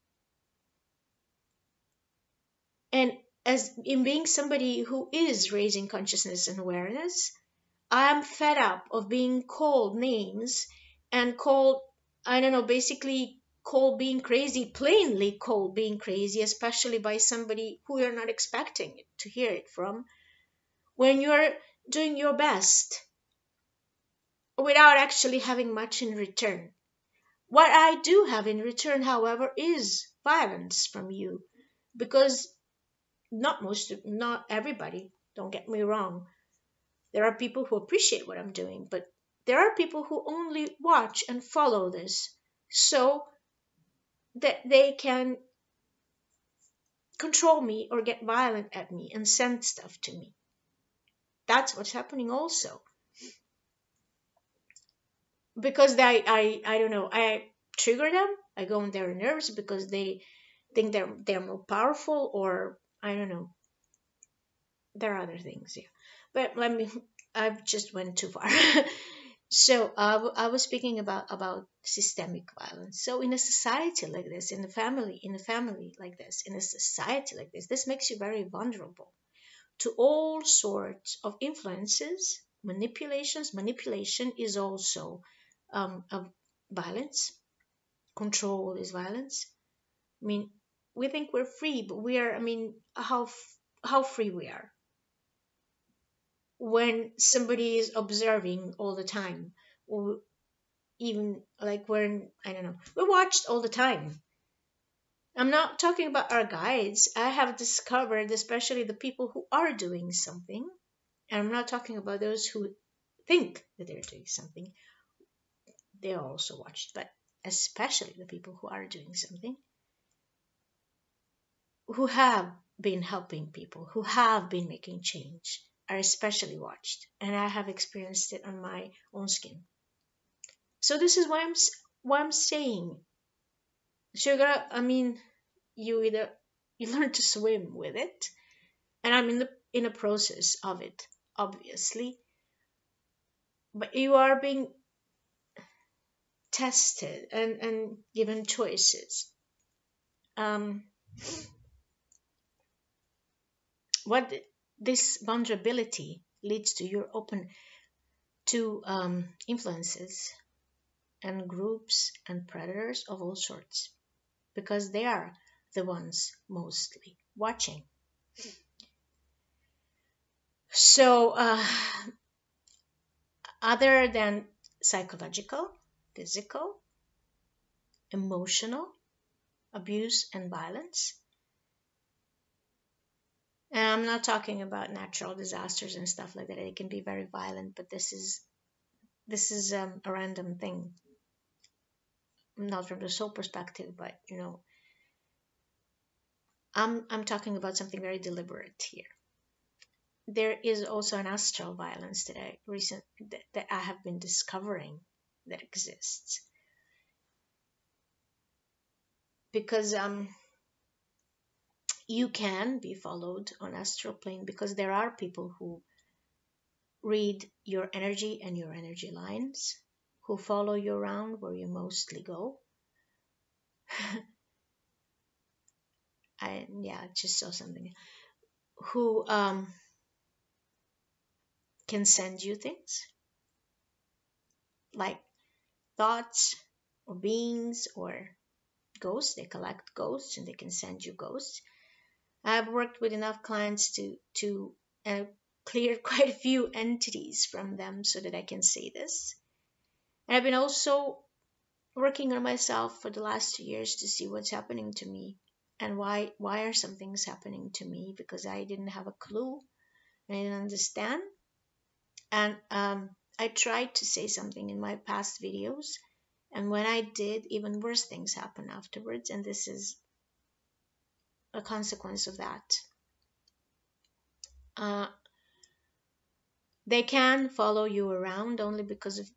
Speaker 1: And as in being somebody who is raising consciousness and awareness, I'm fed up of being called names and called, I don't know, basically called being crazy, plainly called being crazy, especially by somebody who you're not expecting to hear it from, when you're doing your best without actually having much in return. What I do have in return, however, is violence from you, because not everybody, don't get me wrong. There are people who appreciate what I'm doing, but there are people who only watch and follow this so that they can control me or get violent at me and send stuff to me. That's what's happening also. Because I don't know, I trigger them, I go on their nerves because they think they're more powerful, or I don't know. There are other things, yeah. But let me, I've just went too far. So I was speaking about systemic violence. So in a society like this, in a family like this, in a society like this makes you very vulnerable to all sorts of influences, manipulations. Manipulation is also a violence. Control is violence. I mean, we think we're free, but we are. I mean, how free we are when somebody is observing all the time, or even like when I don't know, we're watched all the time. I'm not talking about our guides. I have discovered, especially the people who are doing something, and I'm not talking about those who think that they're doing something. They're also watched, but especially the people who are doing something, who have been helping people, who have been making change, are especially watched, and I have experienced it on my own skin. So this is why I'm saying, sugar. I mean, you either you learn to swim with it, and I'm in a process of it, obviously, but you are being tested and given choices. Um, what this vulnerability leads to, you're open to influences and groups and predators of all sorts, because they are the ones mostly watching. So other than psychological, physical, emotional abuse and violence, and I'm not talking about natural disasters and stuff like that. It can be very violent, but this is a random thing, not from the soul perspective, but I'm talking about something very deliberate here. there is also an astral violence that that I have been discovering that exists, because you can be followed on astral plane, because there are people who read your energy and your energy lines, who follow you around where you mostly go. I just saw something, who can send you things like thoughts or beings or ghosts. They collect ghosts and they can send you ghosts. I've worked with enough clients to clear quite a few entities from them so that I can say this. And I've been also working on myself for the last 2 years to see what's happening to me, and why are some things happening to me, because I didn't have a clue and I didn't understand. And I tried to say something in my past videos, and when I did, even worse things happen afterwards, and this is a consequence of that. Uh, they can follow you around only because of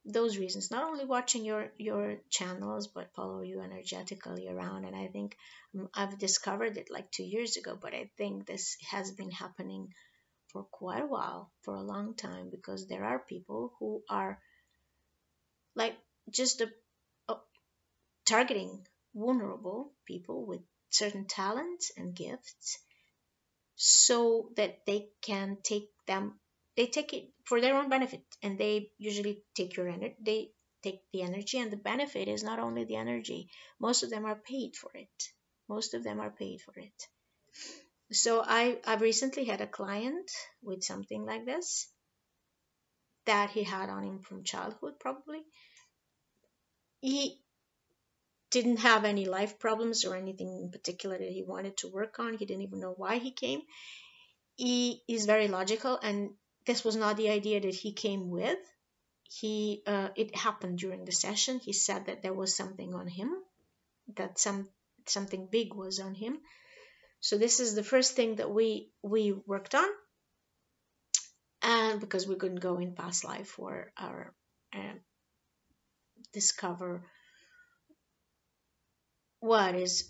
Speaker 1: those reasons, not only watching your channels, but follow you energetically around. And I think I've discovered it like 2 years ago, but I think this has been happening for quite a while, for a long time, because there are people who are like just a targeting vulnerable people with certain talents and gifts, so that they can they take it for their own benefit, and they usually take your energy, they take the energy, and the benefit is not only the energy. Most of them are paid for it. Most of them are paid for it. So I've recently had a client with something like this, that he had on him from childhood. Probably he didn't have any life problems or anything in particular that he wanted to work on. He didn't even know why he came. He is very logical, and this was not the idea that he came with. It happened during the session. He said that there was something on him, that something big was on him. So this is the first thing that we worked on, and because we couldn't go in past life for our discover what's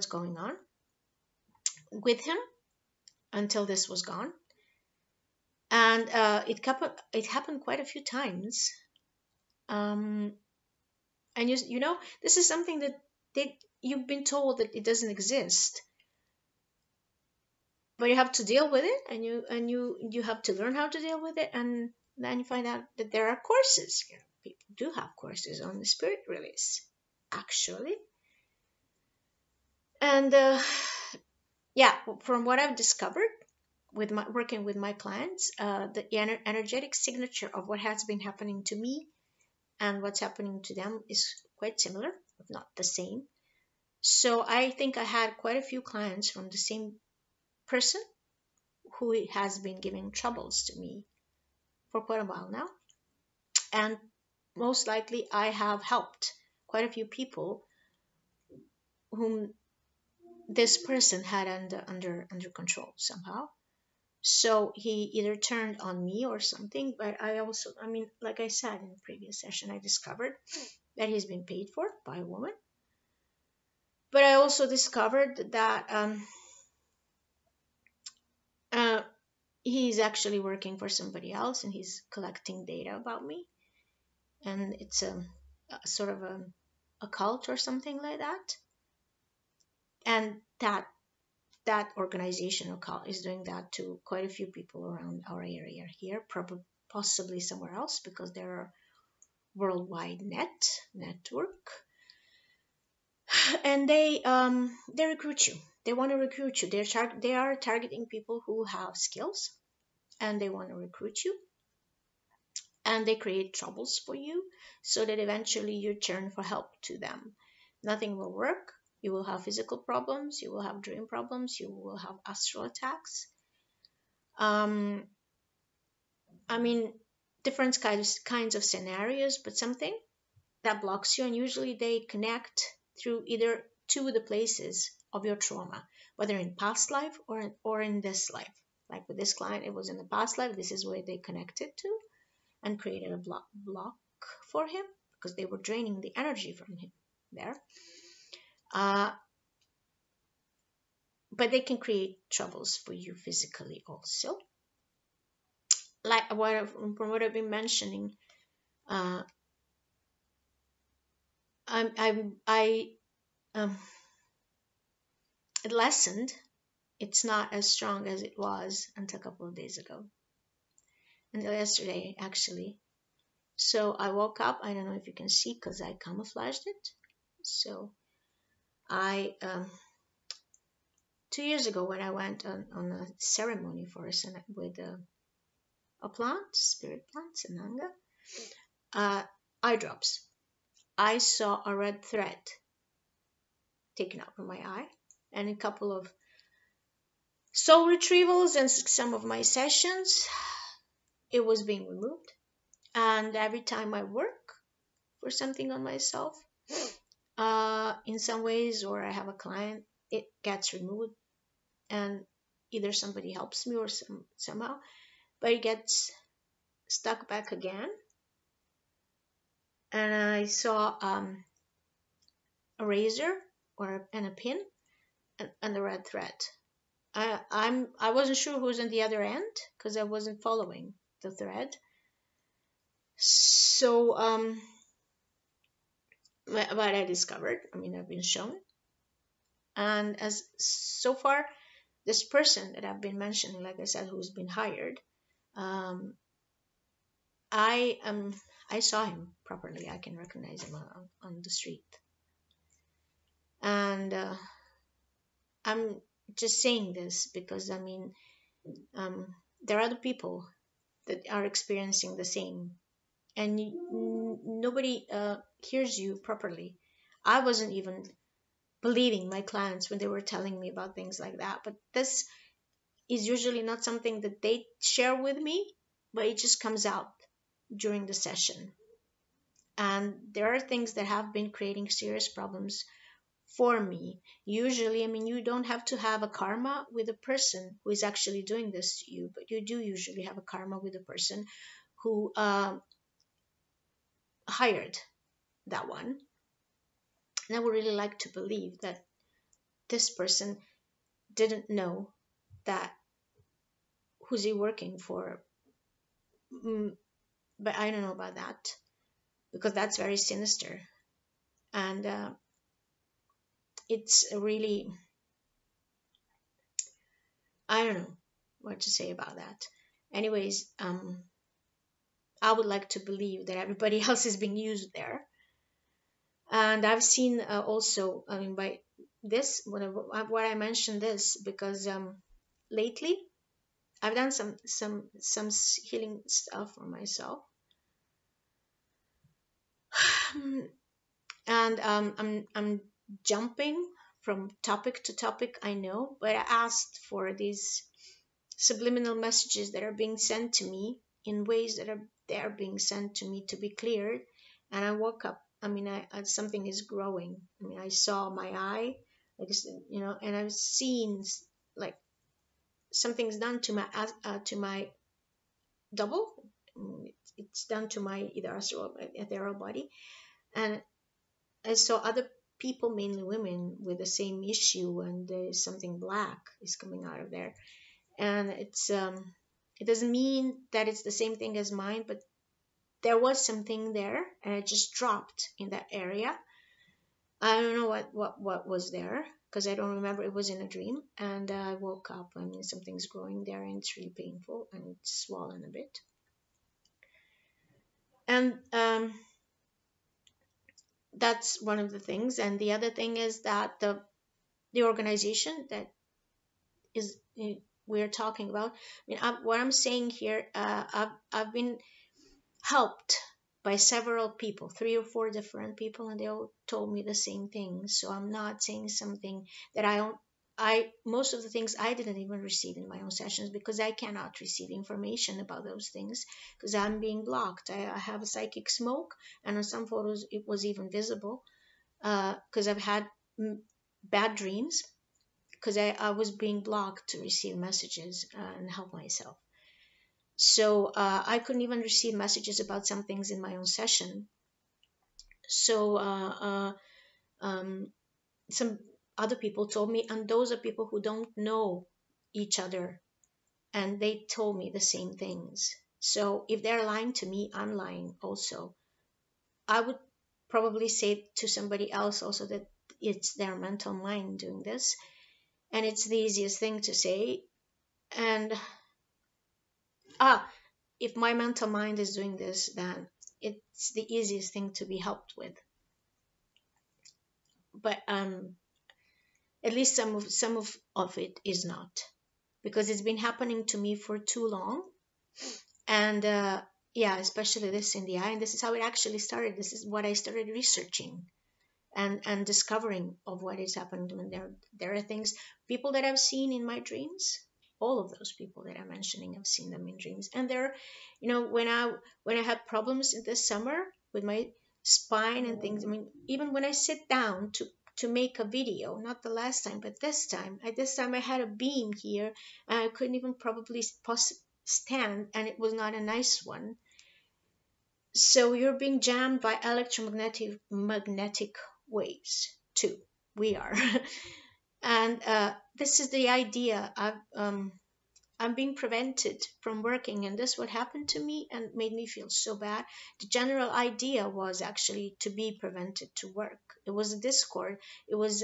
Speaker 1: going on with him until this was gone. And it happened quite a few times. And you know, this is something that you've been told that it doesn't exist, but you have to deal with it, and you have to learn how to deal with it. And then you find out that there are courses. You know, people do have courses on the spirit release, actually. And yeah, from what I've discovered with working with my clients, the energetic signature of what has been happening to me and what's happening to them is quite similar, if not the same. So I think I had quite a few clients from the same person who has been giving troubles to me for quite a while now. And most likely I have helped quite a few people whom this person had under control somehow. So he either turned on me or something. But I mean, like I said in the previous session, I discovered that he's been paid for by a woman. But I also discovered that he's actually working for somebody else, and he's collecting data about me. And it's a sort of a cult or something like that. And that organization or cult is doing that to quite a few people around our area here, probably possibly somewhere else, because there are worldwide network, and they recruit you. They want to recruit you. They are targeting people who have skills, and they want to recruit you, and they create troubles for you, so that eventually you turn for help to them. Nothing will work. You will have physical problems, you will have dream problems, you will have astral attacks. I mean, different kinds of scenarios, but something that blocks you, and usually they connect through either to the places of your trauma, whether in past life or in this life. Like with this client, it was in the past life. This is where they connected to and created a block for him because they were draining the energy from him there. Uh, but they can create troubles for you physically also. Like from what I've been mentioning, uh, I it lessened. It's not as strong as it was until a couple of days ago, until yesterday actually. So I woke up. I don't know if you can see because I camouflaged it. So I 2 years ago when I went on a ceremony for a with a plant, spirit plant, Sananga, eye drops. I saw a red thread taken out from my eye, and a couple of soul retrievals and some of my sessions, it was being removed. And every time I work for something on myself, in some ways, or I have a client, it gets removed, and either somebody helps me or somehow, but it gets stuck back again. And I saw a razor and a pin and the red thread. I wasn't sure who was on the other end because I wasn't following the thread. So but I discovered. I mean, I've been shown, and as so far, this person that I've been mentioning, like I said, who's been hired, um, I saw him properly. I can recognize him on the street, and I'm just saying this because I mean, there are other people that are experiencing the same, and nobody hears you properly. I wasn't even believing my clients when they were telling me about things like that, but this is usually not something that they share with me, but it just comes out during the session. And there are things that have been creating serious problems for me. Usually, I mean, you don't have to have a karma with a person who is actually doing this to you, but you do usually have a karma with a person who hired that one. And I would really like to believe that this person didn't know that who's he working for. But I don't know about that because that's very sinister. And it's really, I don't know what to say about that. Anyways, I would like to believe that everybody else is being used there. And I've seen also, I mean, by this, why I mentioned this because lately I've done some healing stuff for myself, and I'm jumping from topic to topic. I know, but I asked for these subliminal messages that are being sent to me in ways that are being sent to me to be cleared, and I woke up. I mean, something is growing. I mean, I saw my eye, like and I've seen like something's done to my double. It's done to my either astral or ethereal body, and I saw other people, mainly women, with the same issue, and there's something black is coming out of there, and it doesn't mean that it's the same thing as mine, but there was something there, and it just dropped in that area. I don't know what was there because I don't remember. It was in a dream, and I woke up. I mean, something's growing there, and it's really painful, and it's swollen a bit. And that's one of the things. And the other thing is that the organization that is we're talking about. I mean, what I'm saying here, I've been helped by several people, 3 or 4 different people, and they all told me the same thing. So I'm not saying something that most of the things I didn't even receive in my own sessions because I cannot receive information about those things because I'm being blocked. I have a psychic smoke, and on some photos it was even visible because I've had bad dreams because I was being blocked to receive messages and help myself. So I couldn't even receive messages about some things in my own session. So some other people told me, and those are people who don't know each other, and they told me the same things. So if they're lying to me, I'm lying also. I would probably say to somebody else also that it's their mental mind doing this, and it's the easiest thing to say. And if my mental mind is doing this, then it's the easiest thing to be helped with. But at least some of it is not, because it's been happening to me for too long. And yeah, especially this in the eye, and this is how it actually started. This is what I started researching and discovering of what is happening to me. There are things, people that I've seen in my dreams. All of those people that I'm mentioning, I've seen them in dreams. And they're, when I had problems in this summer with my spine and things, I mean, even when I sit down to make a video, not the last time, but this time, I had a beam here, and I couldn't even probably stand, and it was not a nice one. So you're being jammed by magnetic waves too. We are. And this is the idea. I'm being prevented from working, and this what happened to me and made me feel so bad. The general idea was actually to be prevented to work. It was a discord. It was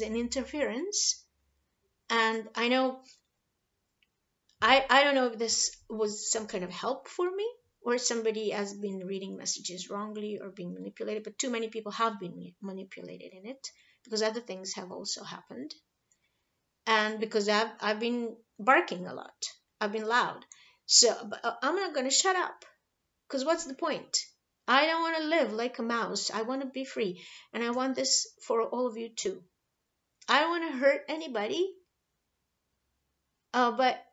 Speaker 1: an interference. And I know, I don't know if this was some kind of help for me, or somebody has been reading messages wrongly or being manipulated, but too many people have been manipulated in it, because other things have also happened. And because I've been barking a lot, I've been loud. So but I'm not going to shut up, because what's the point? I don't want to live like a mouse. I want to be free, and I want this for all of you too. I don't want to hurt anybody, but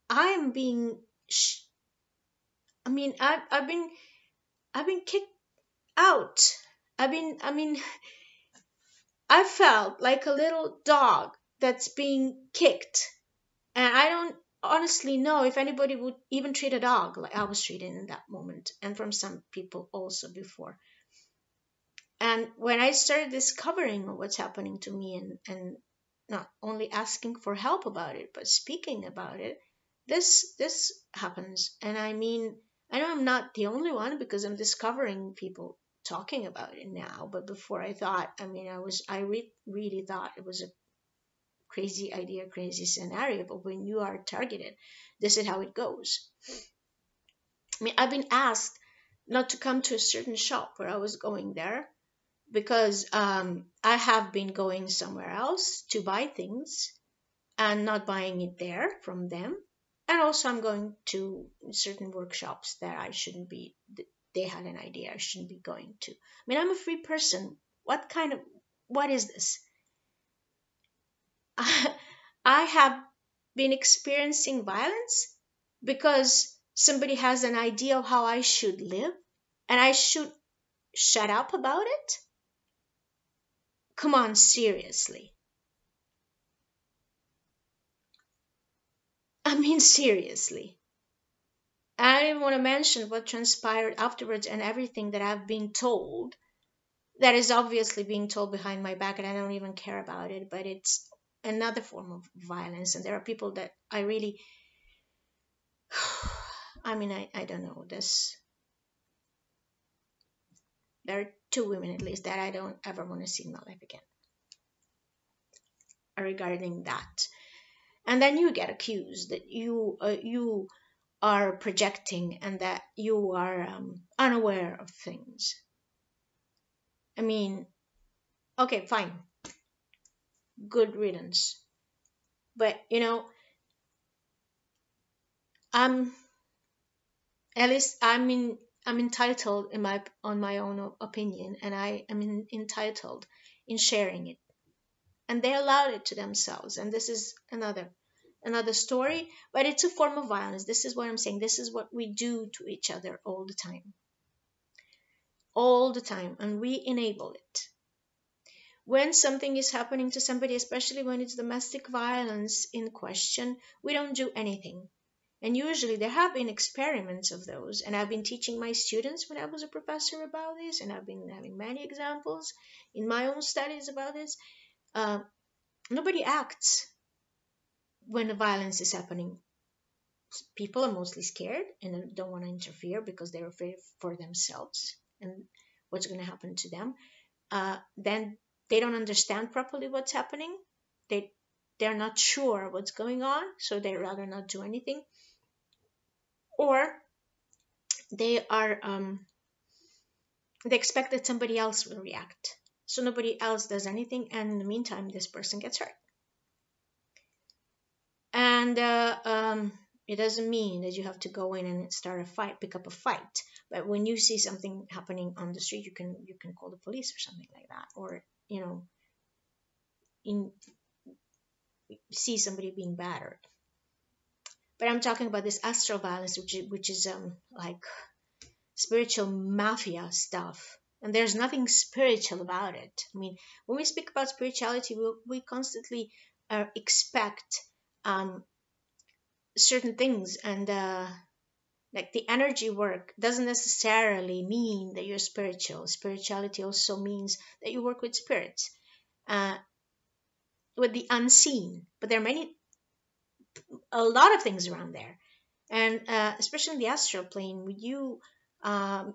Speaker 1: I'm being I mean, I've been kicked out. I mean, I felt like a little dog that's being kicked. And I don't honestly know if anybody would even treat a dog like I was treated in that moment, and from some people also before. And when I started discovering what's happening to me, and not only asking for help about it, but speaking about it, this happens. And I mean, I know I'm not the only one, because I'm discovering people talking about it now. But before, I thought, I mean, really thought it was a crazy idea, crazy scenario. But when you are targeted, this is how it goes. I mean, I've been asked not to come to a certain shop where I was going there, because I have been going somewhere else to buy things and not buying it there from them. And also, I'm going to certain workshops that I shouldn't be, they had an idea I shouldn't be going to. I mean, I'm a free person. What is this? I have been experiencing violence because somebody has an idea of how I should live, and I should shut up about it? Come on, seriously. I mean, seriously. I don't even want to mention what transpired afterwards and everything that I've been told. That is obviously being told behind my back, and I don't even care about it, but it's another form of violence. And there are people that I really, I mean, I don't know this. There are 2 women at least that I don't ever want to see in my life again regarding that. And then you get accused that you are projecting, and that you are unaware of things. I mean, okay, fine, good riddance. But I'm at least I'm entitled on my own opinion, and I am entitled in sharing it. And they allowed it to themselves, and this is another story, but it's a form of violence. This is what I'm saying. This is what we do to each other all the time, and we enable it. When something is happening to somebody, especially when it's domestic violence in question, we don't do anything. And usually there have been experiments of those. And I've been teaching my students when I was a professor about this, and I've been having many examples in my own studies about this. Uh, Nobody acts when the violence is happening. People are mostly scared and don't want to interfere because they're afraid for themselves and what's going to happen to them. Then they don't understand properly what's happening. They they're not sure what's going on, so they rather not do anything, or they are they expect that somebody else will react. So nobody else does anything, and in the meantime, this person gets hurt. And it doesn't mean that you have to go in and start a fight, pick up a fight. But when you see something happening on the street, you can call the police or something like that, or in, see somebody being battered. But I'm talking about this astral violence, which is like spiritual mafia stuff. And there's nothing spiritual about it. I mean, when we speak about spirituality, we constantly expect certain things, and like the energy work doesn't necessarily mean that you're spiritual. Spirituality also means that you work with spirits, uh, with the unseen. But there are a lot of things around there, and especially in the astral plane, with you, um,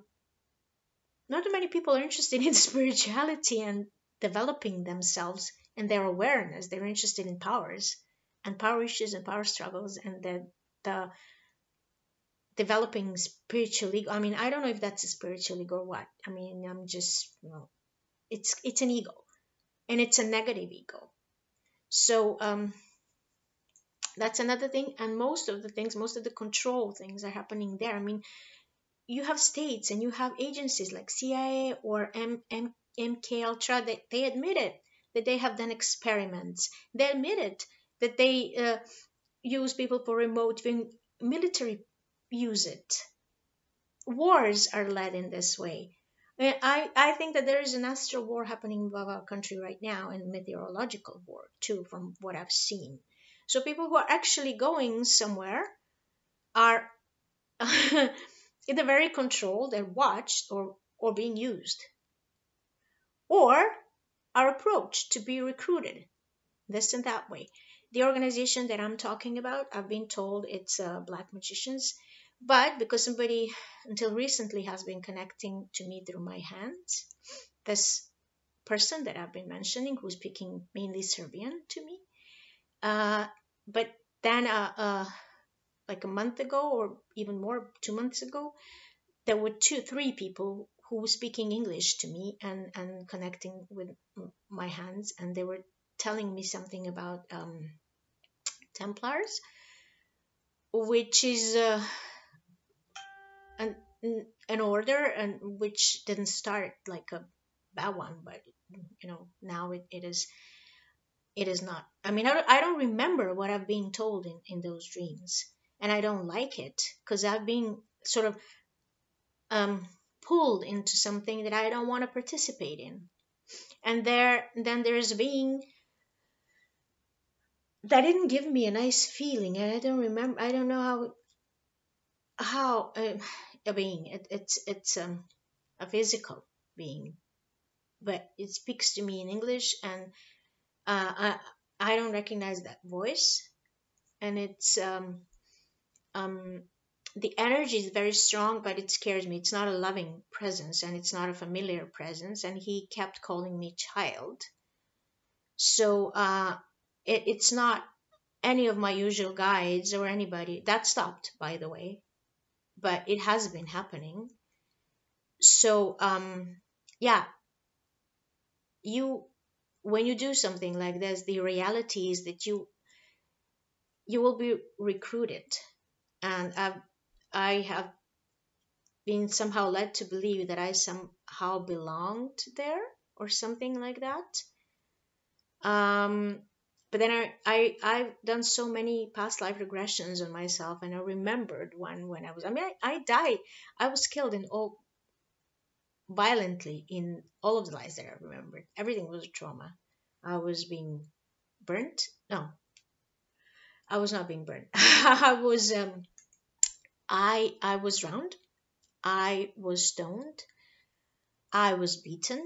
Speaker 1: not too many people are interested in spirituality and developing themselves and their awareness. They're interested in powers and power issues and power struggles, and the developing spiritual ego. I mean, I don't know if that's a spiritual ego or what. I mean, I'm just, it's an ego, and it's a negative ego. So that's another thing. And most of the control things are happening there. I mean, you have states and you have agencies like CIA or MK Ultra that they admitted that they have done experiments. They admitted that they use people for remote viewing. Military use it. Wars are led in this way. I think that there is an astral war happening above our country right now, and meteorological war too, from what I've seen. So people who are actually going somewhere are either very controlled and watched, or being used, or are approached to be recruited this and that way. The organization that I'm talking about, I've been told it's Black Magicians, but because somebody until recently has been connecting to me through my hands, this person that I've been mentioning, who's speaking mainly Serbian to me, but then like a month ago, or even more, 2 months ago, there were three people who were speaking English to me and connecting with my hands, and they were telling me something about Templars, which is an an order, and which didn't start like a bad one, but now it is not. I mean, I don't remember what I've been told in those dreams, and I don't like it because I've been sort of pulled into something that I don't want to participate in. And then there's a being that didn't give me a nice feeling, and I don't remember. I don't know how a being. It's a physical being, but it speaks to me in English, and I don't recognize that voice, and it's um the energy is very strong, but it scares me. It's not a loving presence, and it's not a familiar presence, and he kept calling me child. So it's not any of my usual guides or anybody. That stopped, by the way, but it has been happening. So yeah, you when you do something like this, the reality is that you will be recruited, and I have been somehow led to believe that I somehow belonged there or something like that. But then I've done so many past life regressions on myself, and I remembered one when I was. I mean, I died. I was killed in all violently in all of the lives that I remembered. Everything was a trauma. I was being burnt. No, I was not being burnt. I was drowned. I was stoned. I was beaten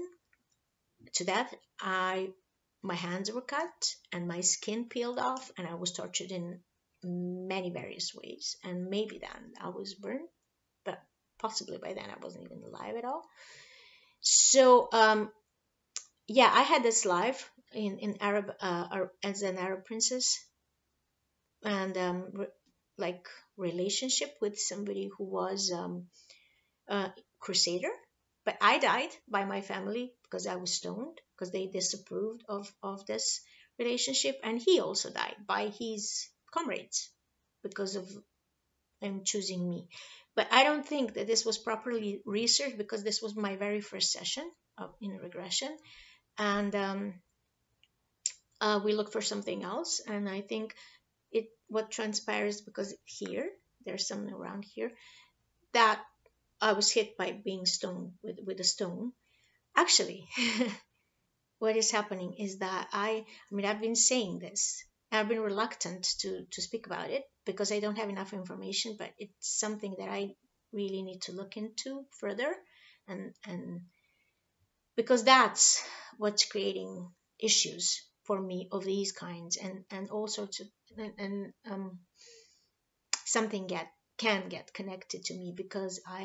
Speaker 1: to death. My hands were cut and my skin peeled off, and I was tortured in many various ways. And maybe then I was burned, but possibly by then I wasn't even alive at all. So yeah, I had this life in Arab as an Arab princess, and like relationship with somebody who was a crusader. But I died by my family because I was stoned, because they disapproved of this relationship, and he also died by his comrades because of them choosing me. But I don't think that this was properly researched, because this was my very first session in regression, and we look for something else. And I think what transpires, because here there's something around here, that I was hit by being stoned with a stone. Actually, what is happening is that I mean, I've been saying this. I've been reluctant to speak about it because I don't have enough information, but it's something that I really need to look into further, and because that's what's creating issues for me of these kinds, and all sorts of, and something can get connected to me, because I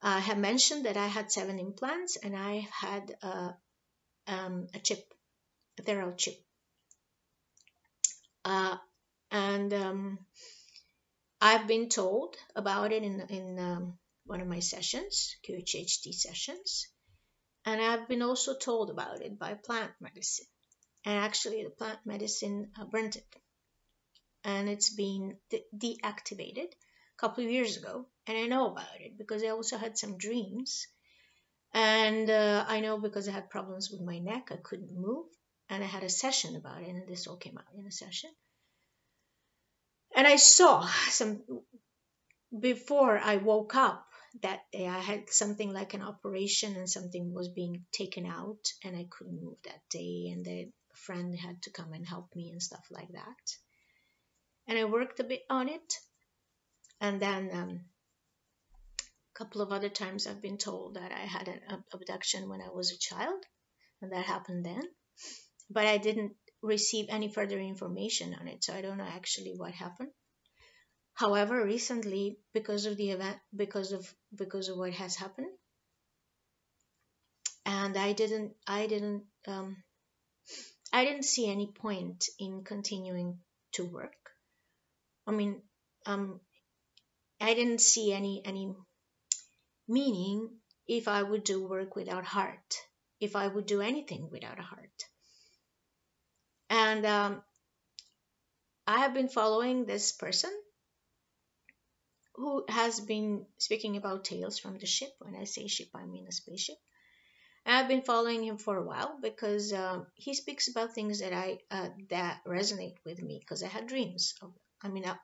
Speaker 1: have mentioned that I had 7 implants, and I had a chip, a sterile chip, uh, and I've been told about it in one of my sessions, QHHT sessions, and I've been also told about it by plant medicine, and actually the plant medicine burnt it, and it's been deactivated a couple of years ago, and I know about it because I also had some dreams. And I know because I had problems with my neck, I couldn't move. And I had a session about it, and this all came out in a session. And I saw some, before I woke up that day, I had something like an operation, and something was being taken out, and I couldn't move that day. And the friend had to come and help me and stuff like that. And I worked a bit on it. And then couple of other times I've been told that I had an abduction when I was a child, and that happened then. But I didn't receive any further information on it, so I don't know actually what happened. However, recently, because of the event, because of what has happened, and I didn't see any point in continuing to work. I mean, I didn't see any meaning if I would do work without heart, if I would do anything without a heart. And I have been following this person who has been speaking about tales from the ship. When I say ship, I mean a spaceship. And I've been following him for a while because he speaks about things that resonate with me, because I had dreams of.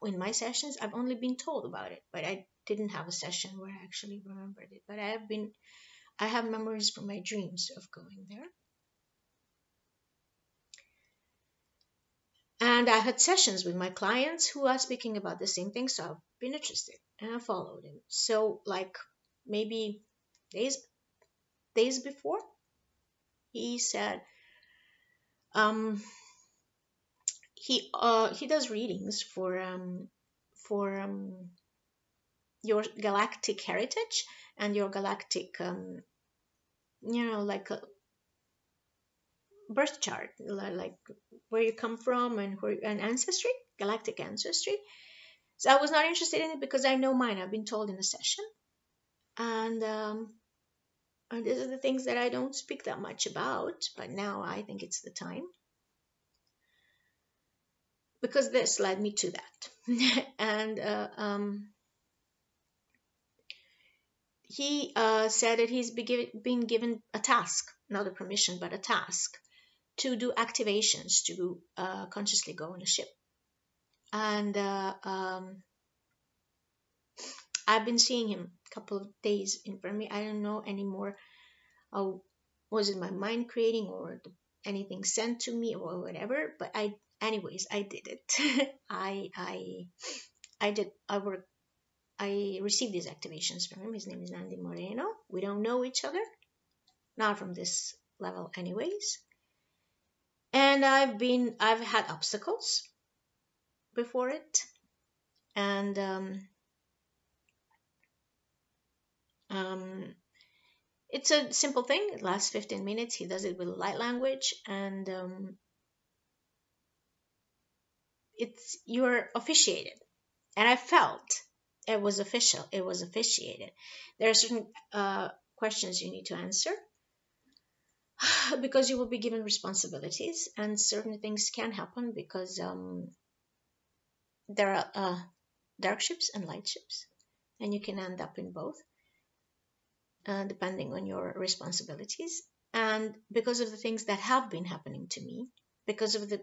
Speaker 1: In my sessions, I've only been told about it, but I didn't have a session where I actually remembered it. But I have memories from my dreams of going there. And I had sessions with my clients who are speaking about the same thing, so I've been interested and I followed him. So, like maybe days before, he said he does readings for your galactic heritage and your galactic like a birth chart, like where you come from and ancestry, galactic ancestry. So I was not interested in it because I know mine. I've been told in a session, and these are the things that I don't speak that much about. But now I think it's the time, because this led me to that. And he said that he's been given a task, not a permission, but a task to do activations, to consciously go on a ship. And I've been seeing him a couple of days in front of me. I don't know anymore. Oh, was it my mind creating or anything sent to me or whatever? But anyways, I did it. I did. I received these activations from him. His name is Nandi Moreno. We don't know each other, not from this level, anyways. And I've had obstacles before it, and um, it's a simple thing. It lasts 15 minutes. He does it with light language, and it's you're officiated. And I felt it was official. It was officiated. There are certain questions you need to answer because you will be given responsibilities, and certain things can happen because there are dark ships and light ships, and you can end up in both depending on your responsibilities. And because of the things that have been happening to me, because of the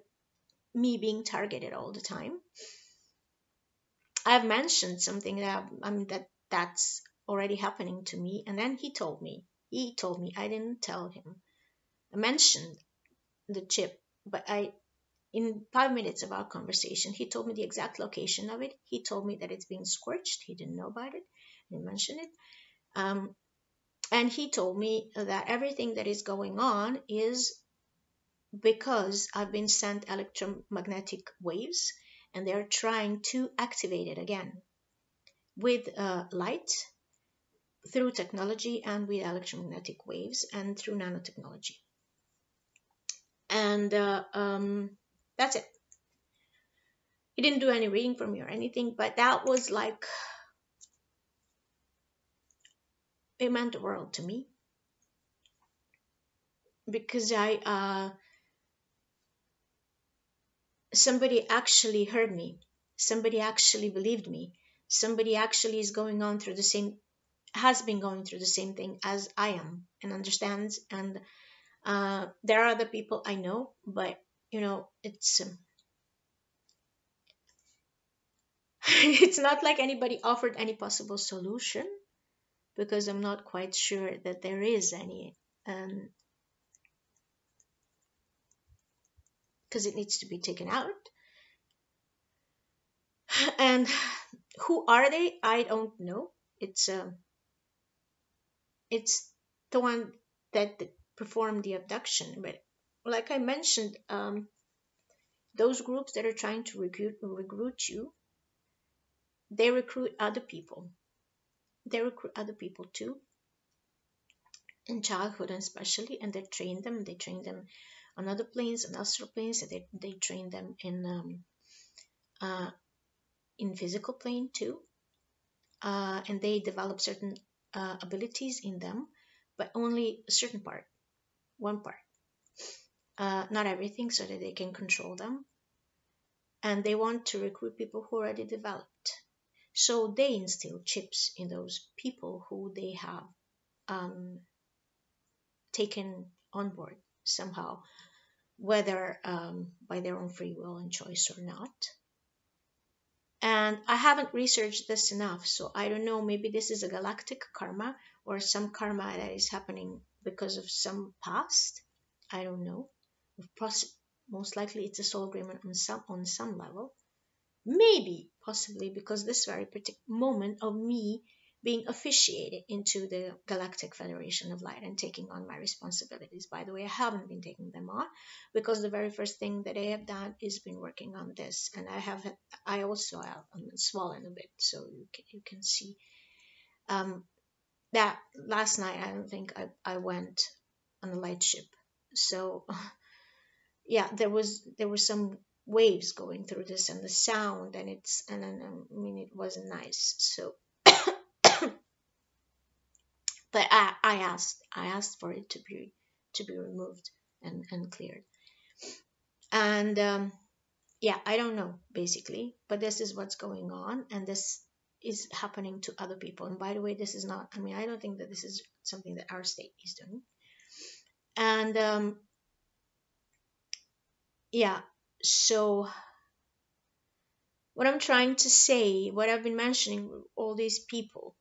Speaker 1: me being targeted all the time, I've mentioned something that that's already happening to me, and then he told me, I didn't tell him. I mentioned the chip, but I in 5 minutes of our conversation, he told me the exact location of it. He told me that it's being scorched. He didn't know about it. He didn't mention it. And he told me that everything that is going on is because I've been sent electromagnetic waves, and they're trying to activate it again with light, through technology, and with electromagnetic waves, and through nanotechnology. And that's it. He didn't do any reading for me or anything, but that was like, it meant the world to me, because somebody actually heard me, somebody actually believed me, somebody actually is going on through the same, has been going through the same thing as I am, and understands. And there are other people I know, but it's it's not like anybody offered any possible solution, because I'm not quite sure that there is any, because it needs to be taken out. And who are they? I don't know. It's the one that performed the abduction. But like I mentioned, those groups that are trying to recruit you, they recruit other people. They recruit other people too, in childhood especially, and they train them. They train them on other planes, on astral planes. And they train them in physical plane too, and they develop certain abilities in them, but only a certain part, one part, not everything, so that they can control them. And they want to recruit people who already developed, so they instill chips in those people who they have taken on board somehow, whether by their own free will and choice or not. And I haven't researched this enough, so I don't know. Maybe this is a galactic karma, or some karma that is happening because of some past. I don't know. Most likely it's a soul agreement on some level. Maybe, possibly, because this very particular moment of me being officiated into the Galactic Federation of Light and taking on my responsibilities. By the way, I haven't been taking them on, because the very first thing that I have done is been working on this, and I also have swollen a bit, so you can see that last night I don't think I went on a light ship, so yeah, there were some waves going through this, and the sound, and I mean, it wasn't nice. So but I asked for it to be removed and cleared. And yeah, I don't know, basically, but this is what's going on, and this is happening to other people. And by the way, this is not, I mean, I don't think that this is something that our state is doing. And yeah, so What I'm trying to say, what I've been mentioning, all these people,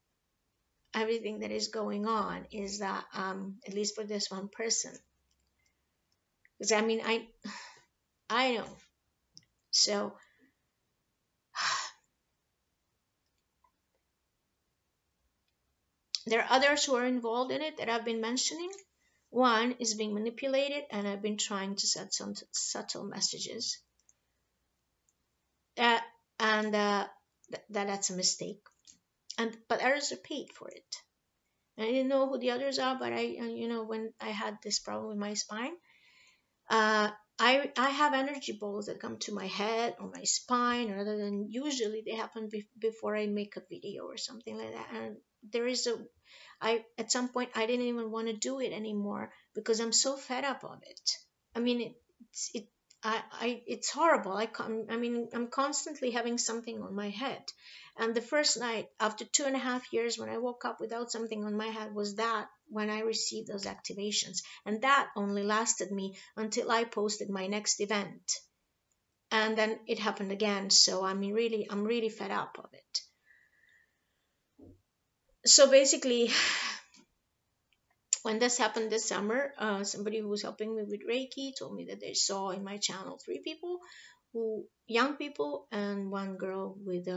Speaker 1: everything that is going on, is that at least for this one person, because I mean, I know. So there are others who are involved in it that I've been mentioning. One is being manipulated, and I've been trying to set some subtle messages that, and that's a mistake. And but others are paid for it. And I didn't know who the others are, but when I had this problem with my spine, uh, I have energy balls that come to my head or my spine, rather than usually they happen before I make a video or something like that. And there is a I at some point I didn't even want to do it anymore because I'm so fed up of it. I mean, it's horrible. I mean, I'm constantly having something on my head. And the first night, after 2.5 years, when I woke up without something on my head, was that when I received those activations. And that only lasted me until I posted my next event. And then it happened again. So I mean, I'm really fed up of it. So basically, when this happened this summer, somebody who was helping me with Reiki told me that they saw in my channel 3 people, young people, and one girl with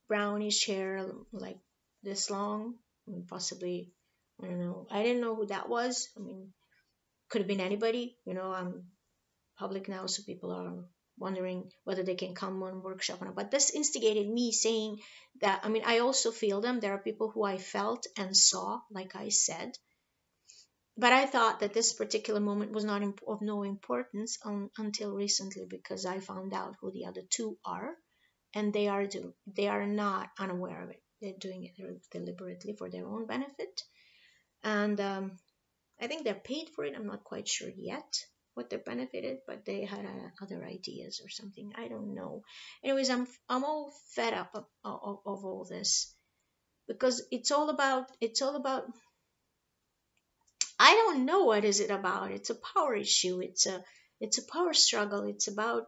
Speaker 1: brownish hair, like this long, possibly, I don't know. I didn't know who that was. I mean, could have been anybody. I'm public now, so people are wondering whether they can come on workshop or not. But this instigated me saying that, I mean, I also feel them. There are people who I felt and saw, like I said. But I thought that this particular moment was not of no importance until recently, because I found out who the other two are, and they are not unaware of it. They're doing it deliberately for their own benefit, and I think they're paid for it. I'm not quite sure yet what their benefit is, but they had other ideas or something. I don't know. Anyways, I'm all fed up of all this, because it's all about. I don't know what is it about. It's a power issue. It's a power struggle. It's about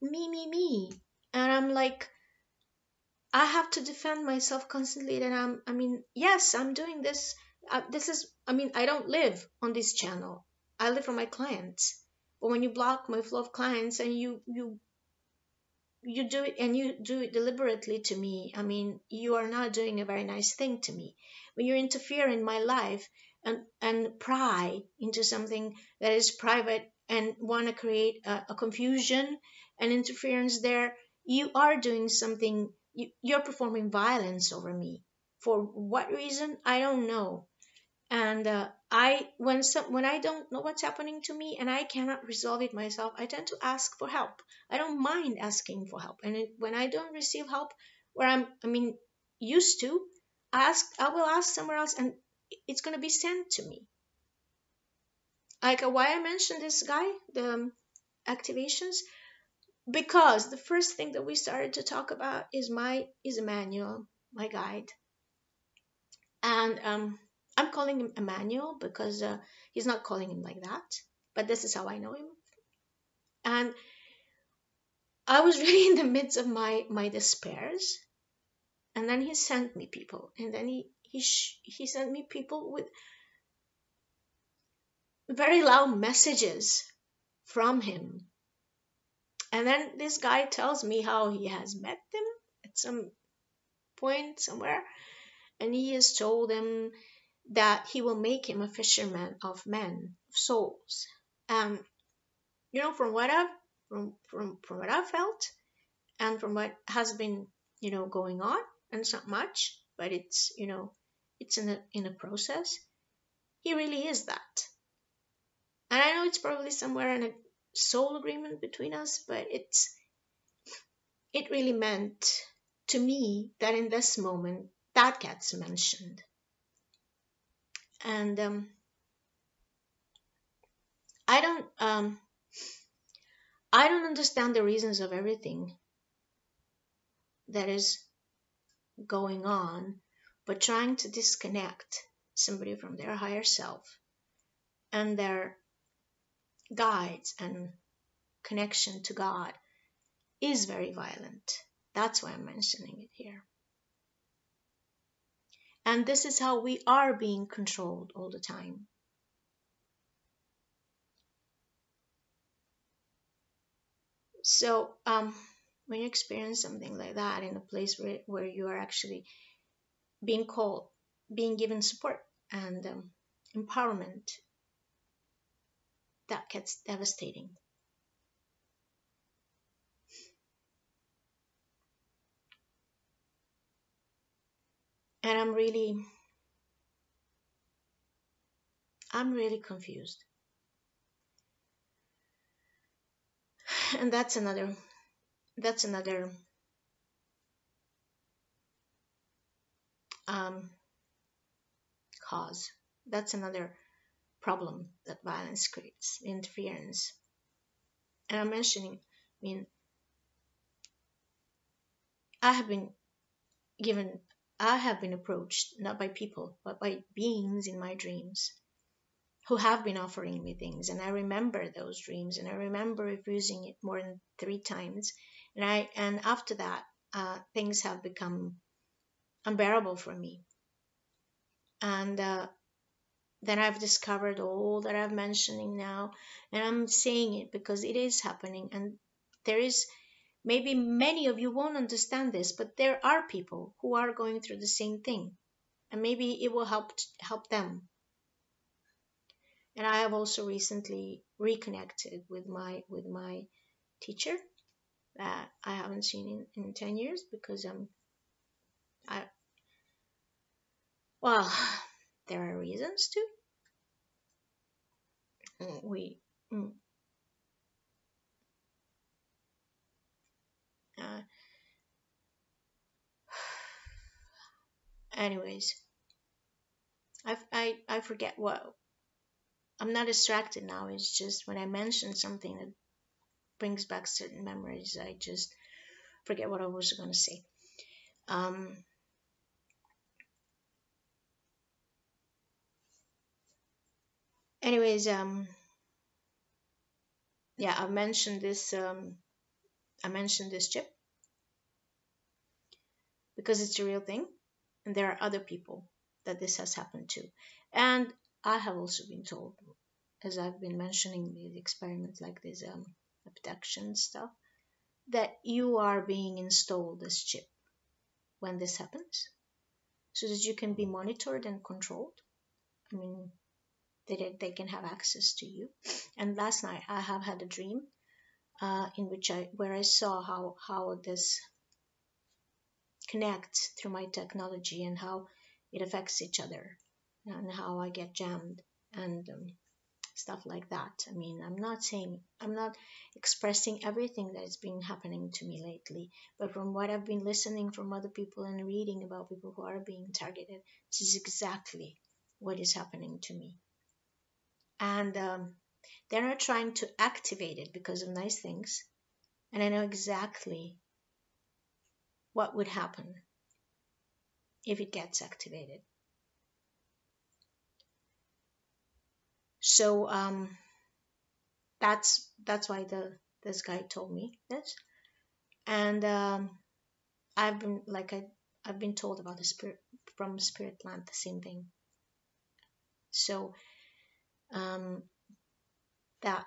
Speaker 1: me, and I'm like, I have to defend myself constantly. That I mean, yes, I'm doing this. This is, I mean, I don't live on this channel. I live for my clients. But when you block my flow of clients, and you do it, and you do it deliberately to me, I mean, you are not doing a very nice thing to me. When you interfere in my life, and pry into something that is private, and want to create a confusion and interference there, you are doing something. You're performing violence over me. For what reason? I don't know. And when I don't know what's happening to me, and I cannot resolve it myself, I tend to ask for help. I don't mind asking for help. And when I don't receive help, where I mean, used to I will ask somewhere else, and it's going to be sent to me. Like, why I mentioned this guy, the activations, because the first thing that we started to talk about is Emmanuel, my guide. And I'm calling him Emmanuel because he's not calling him like that, but this is how I know him. And I was really in the midst of my despairs, and then he sent me people, and then he sent me people with very loud messages from him. And then this guy tells me how he has met them at some point somewhere, and he has told them that he will make him a fisherman of men, of souls. And from what I've felt, and from what has been going on, and it's not much, but it's in a process. He really is that. And I know it's probably somewhere in a soul agreement between us, but it really meant to me that in this moment that gets mentioned. And I don't understand the reasons of everything that is going on, but trying to disconnect somebody from their higher self and their guides and connection to God is very violent. That's why I'm mentioning it here. And this is how we are being controlled all the time. So when you experience something like that in a place where you are actually being called, being given support and empowerment, that gets devastating. And I'm really confused. And that's another um, cause. That's another problem that violence creates, interference. And I'm mentioning, I mean, I have been given, I have been approached not by people, but by beings in my dreams who have been offering me things. And I remember those dreams, and I remember refusing it more than 3 times. And after that, things have become unbearable for me. And then I've discovered all that I'm mentioning now, and I'm saying it because it is happening. And there is, maybe many of you won't understand this, but there are people who are going through the same thing, and maybe it will help them. And I have also recently reconnected with my teacher that I haven't seen in 10 years because I well, there are reasons too. We uh, anyways, I forget what, I'm not distracted now. It's just when I mention something that brings back certain memories, I just forget what I was going to say. Um, anyways, yeah, I mentioned this. I mentioned this chip because it's a real thing, and there are other people that this has happened to, and I have also been told, as I've been mentioning these experiments like this abduction stuff, that you are being installed this chip when this happens, so that you can be monitored and controlled. I mean, they can have access to you. And last night I have had a dream in which where I saw how this connects through my technology and how it affects each other and how I get jammed and stuff like that. I mean, I'm not expressing everything that's been happening to me lately, but from what I've been listening from other people and reading about people who are being targeted, this is exactly what is happening to me. And they're not trying to activate it because of nice things. And I know exactly what would happen if it gets activated. So that's why this guy told me this. And I've been I've been told about the spirit from spirit plant, the same thing. So that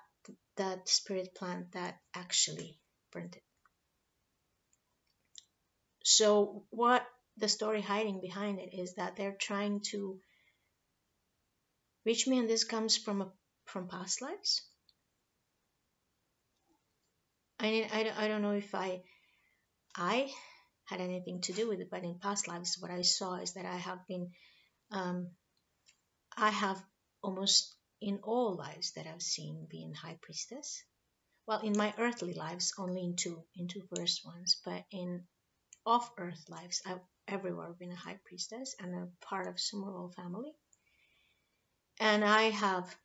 Speaker 1: spirit plant that actually burned it. So what the story hiding behind it is that they're trying to reach me, and this comes from past lives. I don't know if I had anything to do with it, but in past lives, what I saw is that I have been I have almost in all lives that I've seen being high priestess. Well, in my earthly lives, only in two first ones, but in off-earth lives, I've everywhere been a high priestess and a part of Summerall family. And I have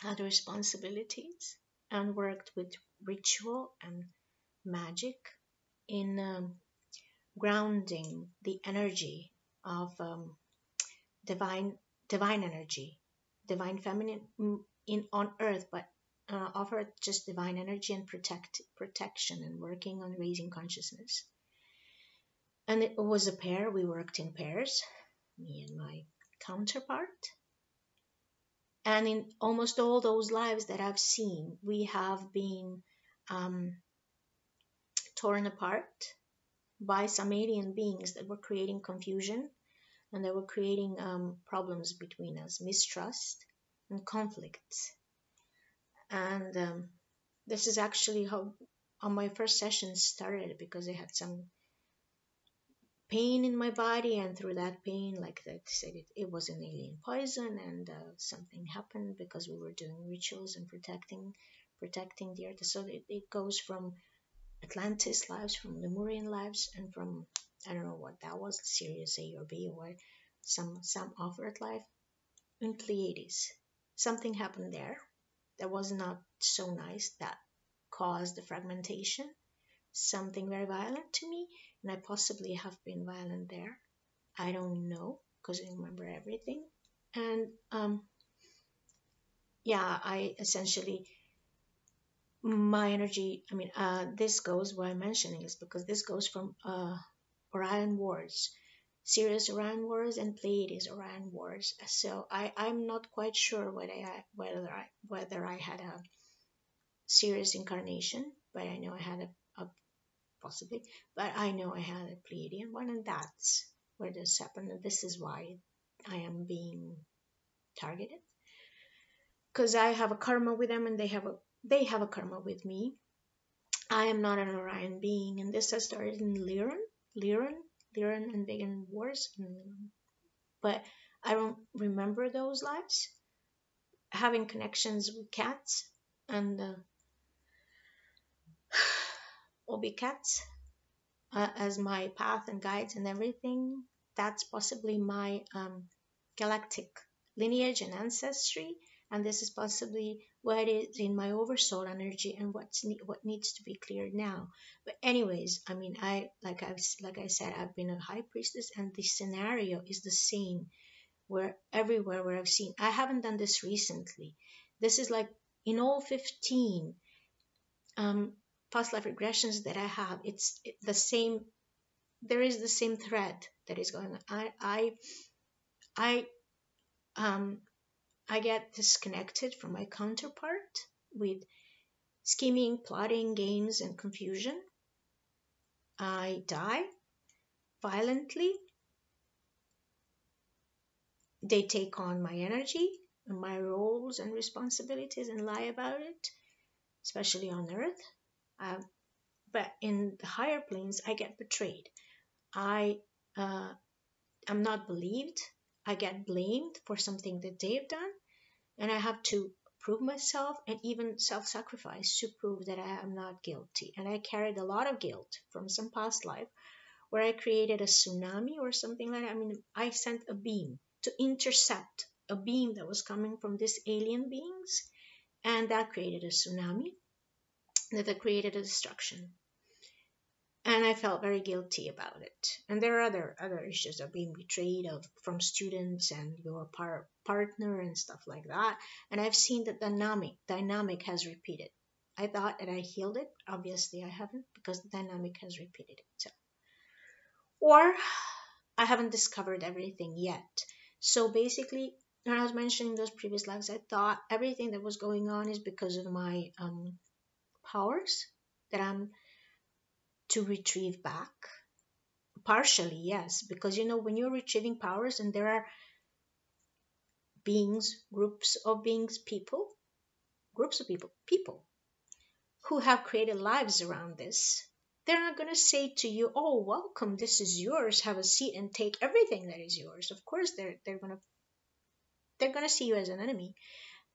Speaker 1: had responsibilities and worked with ritual and magic in grounding the energy of divine energy, divine feminine in on earth, but offer just divine energy and protection and working on raising consciousness. And it was a pair. We worked in pairs, me and my counterpart. And in almost all those lives that I've seen, we have been um, torn apart by some alien beings that were creating confusion, and they were creating problems between us, mistrust and conflicts. And this is actually how on my first session started, because I had some pain in my body, and through that pain, like I said, it was an alien poison, and something happened because we were doing rituals and protecting the earth. So it goes from Atlantis lives, from Lemurian lives, and from, I don't know what that was, Sirius A or B, or some off-Earth life, in Pleiades. Something happened there that was not so nice, that caused the fragmentation, something very violent to me, and I possibly have been violent there. I don't know, because I remember everything. And yeah, I essentially, my energy, I mean, this goes, why I'm mentioning is because this goes from Orion Wars, Sirius Orion Wars, and Pleiades Orion Wars. So I'm not quite sure whether I had a Sirius incarnation, but I know I had a possibly, but I know I had a Pleiadian one, and that's where this happened, and this is why I am being targeted, because I have a karma with them, and they have a karma with me. I am not an Orion being, and this has started in Lyran and Vegan Wars, but I don't remember those lives. Having connections with cats and Obi cats as my path and guides and everything. That's possibly my galactic lineage and ancestry, and this is possibly what is in my oversoul energy and what needs to be cleared now. But anyways, I mean, like I said, I've been a high priestess, and the scenario is the same where everywhere where I've seen. I haven't done this recently. This is like in all 15 past life regressions that I have. It's the same. There is the same thread that is going on. I get disconnected from my counterpart with scheming, plotting, games, and confusion. I die violently. They take on my energy and my roles and responsibilities and lie about it, especially on Earth. But in the higher planes, I get betrayed. I am not believed. I get blamed for something that they've done, and I have to prove myself and even self-sacrifice to prove that I am not guilty. And I carried a lot of guilt from some past life where I created a tsunami or something like that. I mean, I sent a beam to intercept a beam that was coming from these alien beings, and that created a tsunami that created a destruction. And I felt very guilty about it. And there are other issues of being betrayed from students and your partner and stuff like that. And I've seen that dynamic has repeated. I thought that I healed it. Obviously, I haven't, because the dynamic has repeated itself. Or I haven't discovered everything yet. So basically, when I was mentioning those previous lives, I thought everything that was going on is because of my powers that I'm to retrieve back. Partially, yes, because when you're retrieving powers and there are beings, groups of beings, people who have created lives around this, they're not going to say to you, oh, welcome, this is yours, have a seat and take everything that is yours. Of course they're going to see you as an enemy.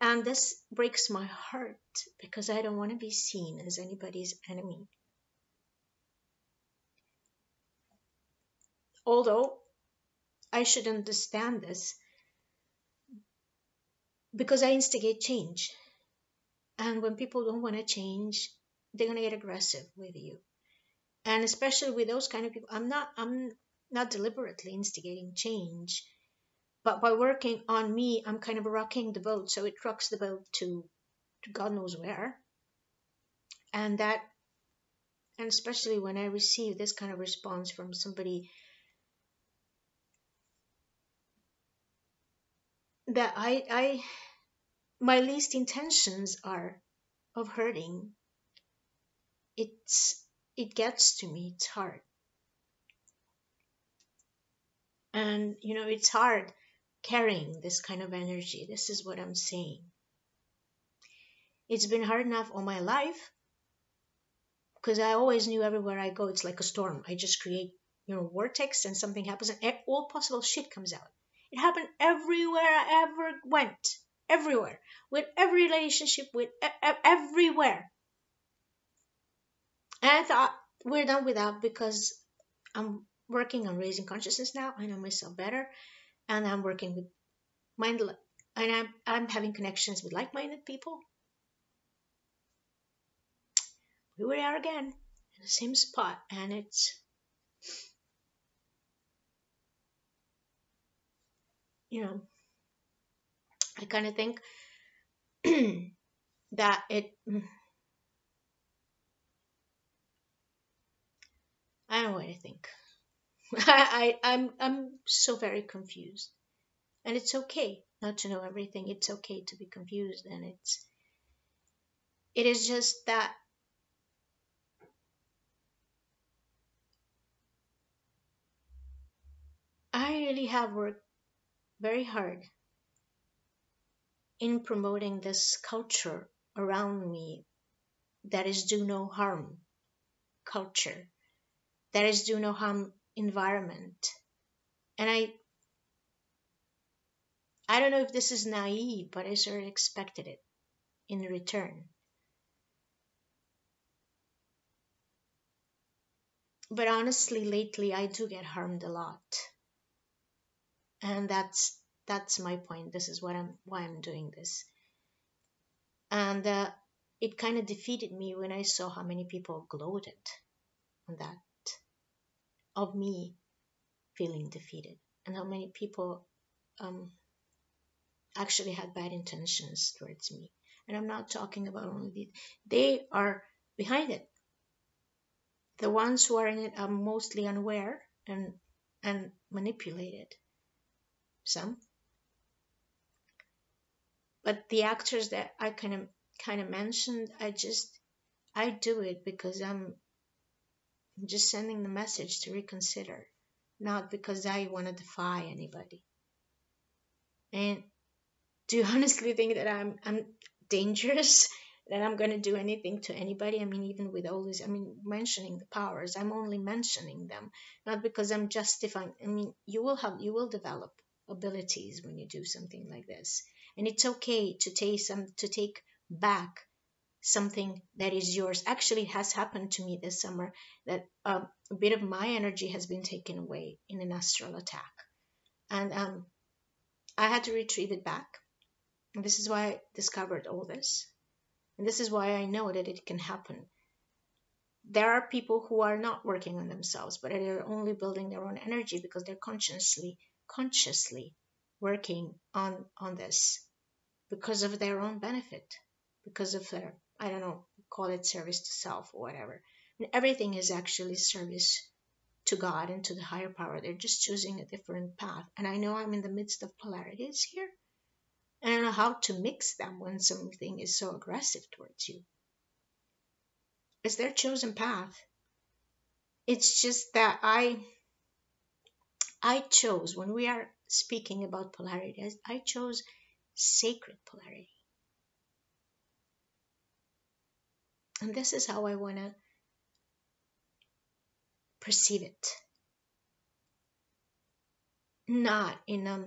Speaker 1: And this breaks my heart, because I don't want to be seen as anybody's enemy. Although I should understand this, because I instigate change. And when people don't want to change, they're going to get aggressive with you. And especially with those kind of people, I'm not deliberately instigating change, but by working on me, I'm kind of rocking the boat. So it rocks the boat to to God knows where. And that, and especially when I receive this kind of response from somebody that my least intentions are of hurting, it's, it gets to me, it's hard. And it's hard carrying this kind of energy. This is what I'm saying. It's been hard enough all my life because I always knew everywhere I go, it's like a storm. I just create, vortex, and something happens, and all possible shit comes out. It happened everywhere I ever went, everywhere, with every relationship, with everywhere. And I thought we're done with that because I'm working on raising consciousness now. I know myself better, and I'm working with mind, and I'm having connections with like-minded people. Here we are again in the same spot, and it's, I kind of think that I don't know what I think. I'm so very confused, and it's okay not to know everything. It's okay to be confused, and it is just that I really have worked very hard in promoting this culture around me that is do no harm culture, that is do no harm environment. And I don't know if this is naive, but I sort of expected it in return. But honestly, lately I do get harmed a lot, and that's my point. This is why I'm doing this. And it kind of defeated me when I saw how many people gloated on that, of me feeling defeated, and how many people actually had bad intentions towards me. And I'm not talking about only they are behind it. The ones who are in it are mostly unaware and manipulated. Some, but the actors that I kind of mentioned, I do it because I'm just sending the message to reconsider, not because I want to defy anybody. And do you honestly think that I'm dangerous? That I'm going to do anything to anybody? I mean, even with all this, I mean, mentioning the powers, I'm only mentioning them, not because I'm justifying. I mean, you will develop abilities when you do something like this, and it's okay to take back something that is yours. Actually, it has happened to me this summer that a bit of my energy has been taken away in an astral attack, and I had to retrieve it back. And this is why I discovered all this. And this is why I know that it can happen. There are people who are not working on themselves, but they're only building their own energy because they're consciously working on this because of their own benefit, because of their, I don't know, call it service to self or whatever. And everything is actually service to God and to the higher power. They're just choosing a different path. And I know I'm in the midst of polarities here. I don't know how to mix them when something is so aggressive towards you. It's their chosen path. It's just that I chose, when we are speaking about polarity, I chose sacred polarity. And this is how I want to perceive it. Not in a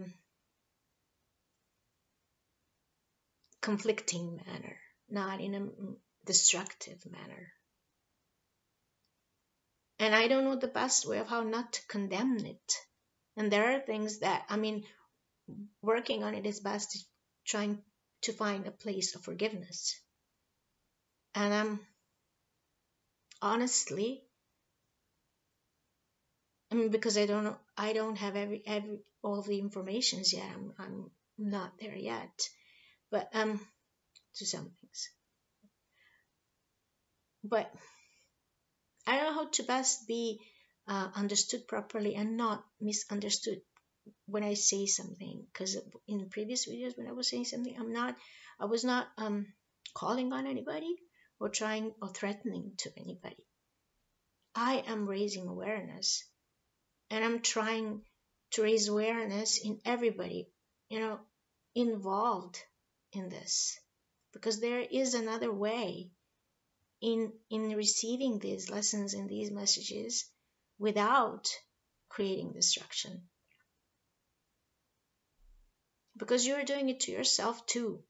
Speaker 1: conflicting manner, not in a destructive manner. And I don't know the best way of how not to condemn it. And there are things that, I mean, working on it is best trying to find a place of forgiveness. And I'm honestly, I mean, because I don't have every all of the informations yet. I'm not there yet. But to some things. But I don't know how to best be understood properly and not misunderstood when I say something. Because in previous videos, when I was saying something, I was not calling on anybody or trying or threatening to anybody. I am raising awareness, and I'm trying to raise awareness in everybody, involved in this, because there is another way in receiving these lessons and these messages without creating destruction, because you're doing it to yourself too.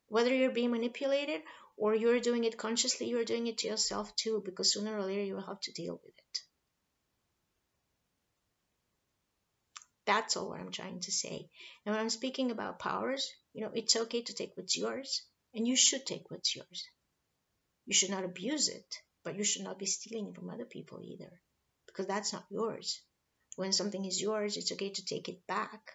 Speaker 1: Whether you're being manipulated or you're doing it consciously, you're doing it to yourself too, because sooner or later you will have to deal with it. That's all what I'm trying to say. And when I'm speaking about powers, it's okay to take what's yours, and you should take what's yours. You should not abuse it, but you should not be stealing from other people either, because that's not yours. When something is yours, it's okay to take it back,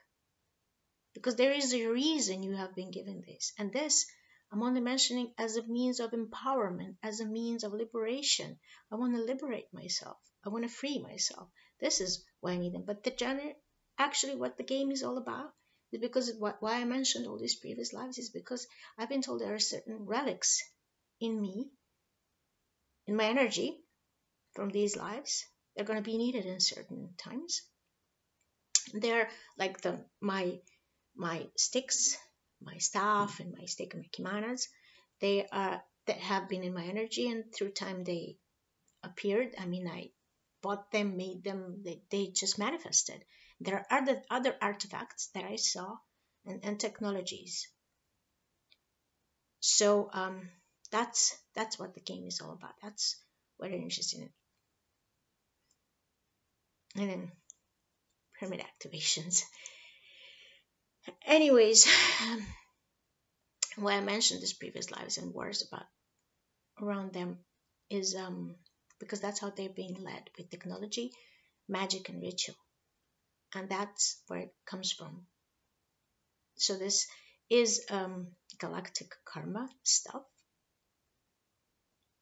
Speaker 1: because there is a reason you have been given this. And this, I'm only mentioning as a means of empowerment, as a means of liberation. I want to liberate myself. I want to free myself. This is why I need them. But actually what the game is all about is because why I mentioned all these previous lives is because I've been told there are certain relics in me, in my energy from these lives. They're going to be needed in certain times. They're like my sticks, my staff, and my stick and my kimanas. They are that have been in my energy, and through time they appeared. I mean, I bought them, made them. They just manifested. There are other artifacts that I saw, and technologies. So that's what the game is all about. That's what I'm interested in. And then pyramid activations. Anyways, why I mentioned these previous lives and wars about around them is because that's how they're being led, with technology, magic, and ritual, and that's where it comes from. So this is galactic karma stuff.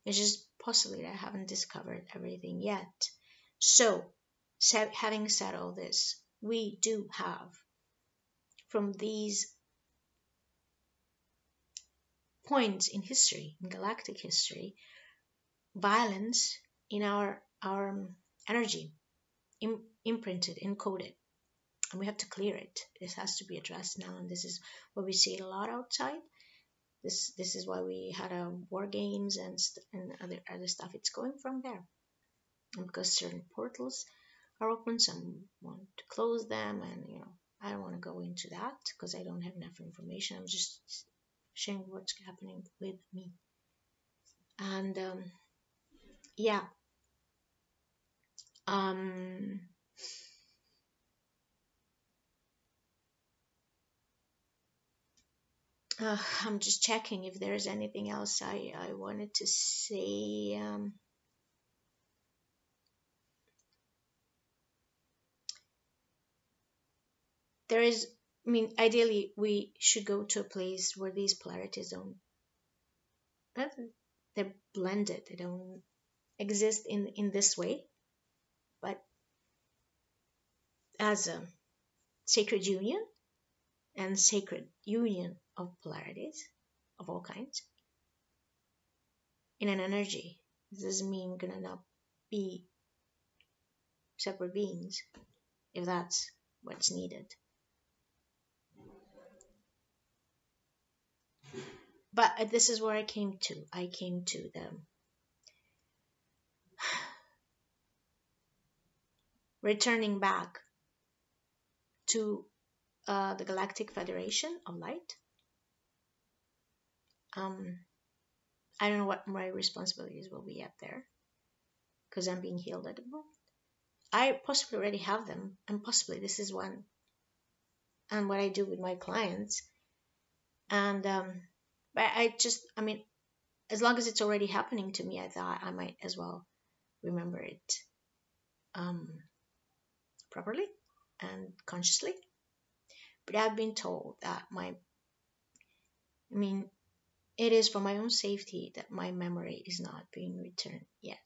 Speaker 1: It's just possibly that I haven't discovered everything yet. So, having said all this, we do have from these points in history, in galactic history, violence in our energy, imprinted, encoded, and we have to clear it. This has to be addressed now, and this is what we see a lot outside. This is why we had war games and other stuff. It's going from there, and because certain portals are open, some want to close them, and I don't want to go into that because I don't have enough information. I'm just sharing what's happening with me, and yeah. I'm just checking if there's anything else I wanted to say. There is, I mean, ideally we should go to a place where these polarities don't, they're blended. They don't exist in this way, but as a sacred union and sacred union of polarities of all kinds in an energy. This doesn't mean we're gonna not be separate beings if that's what's needed. But this is where I came to. I came to the returning back to the Galactic Federation of Light. I don't know what my responsibilities will be up there because I'm being healed at the moment. I possibly already have them, and possibly this is one, and what I do with my clients. And but I mean, as long as it's already happening to me, I thought I might as well remember it properly and consciously. But I've been told that I mean, it is for my own safety that my memory is not being returned yet.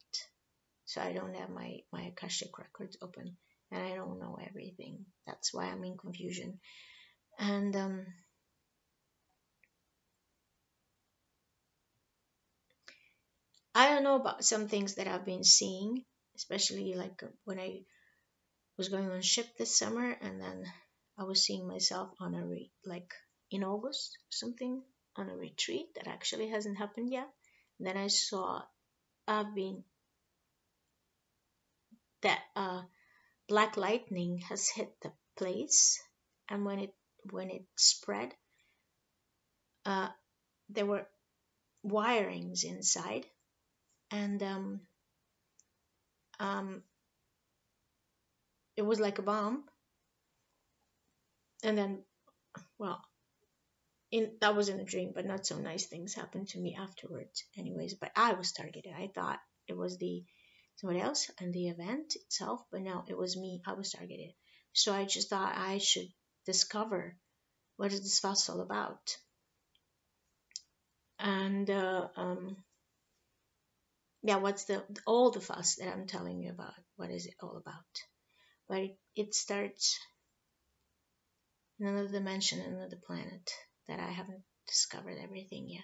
Speaker 1: So I don't have my Akashic records open, and I don't know everything. That's why I'm in confusion. And I don't know about some things that I've been seeing, especially like when I was going on ship this summer, and then I was seeing myself on a like in August something on a retreat that actually hasn't happened yet. And then I saw I've been that black lightning has hit the place, and when it spread, uh, there were wirings inside, and um, it was like a bomb. And then, well, that was in a dream, but not so nice things happened to me afterwards anyways. But I was targeted. I thought it was the someone else and the event itself, but no, it was me. I was targeted. So I just thought I should discover what is this fuss all about. And yeah, what's the all the fuss that I'm telling you about? What is it all about? But it starts in another dimension, another planet that I haven't discovered everything yet.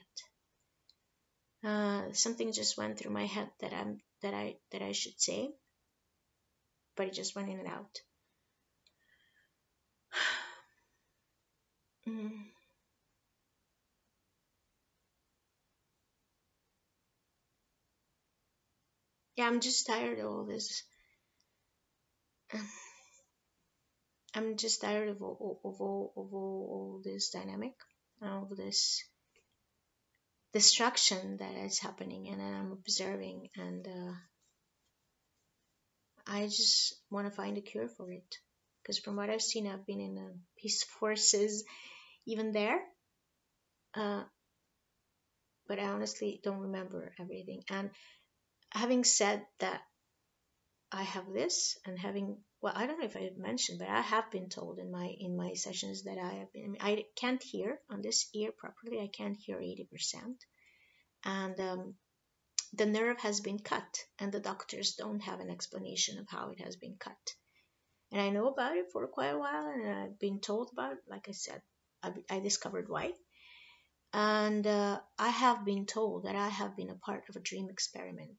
Speaker 1: Something just went through my head that I should say, but it just went in and out. Mm. Yeah, I'm just tired of all this. I'm just tired of all this dynamic, all this destruction that is happening, and I'm observing, and I just want to find a cure for it. Because from what I've seen, I've been in peace forces even there, uh, but I honestly don't remember everything. And having said that, I have this, and having, well, I don't know if I mentioned, but I have been told in my sessions that I have been. I mean, I can't hear on this ear properly. I can't hear 80%, and the nerve has been cut, and the doctors don't have an explanation of how it has been cut. And I know about it for quite a while, and I've been told about it. Like I said, I discovered why. And I have been told that I have been a part of a dream experiment,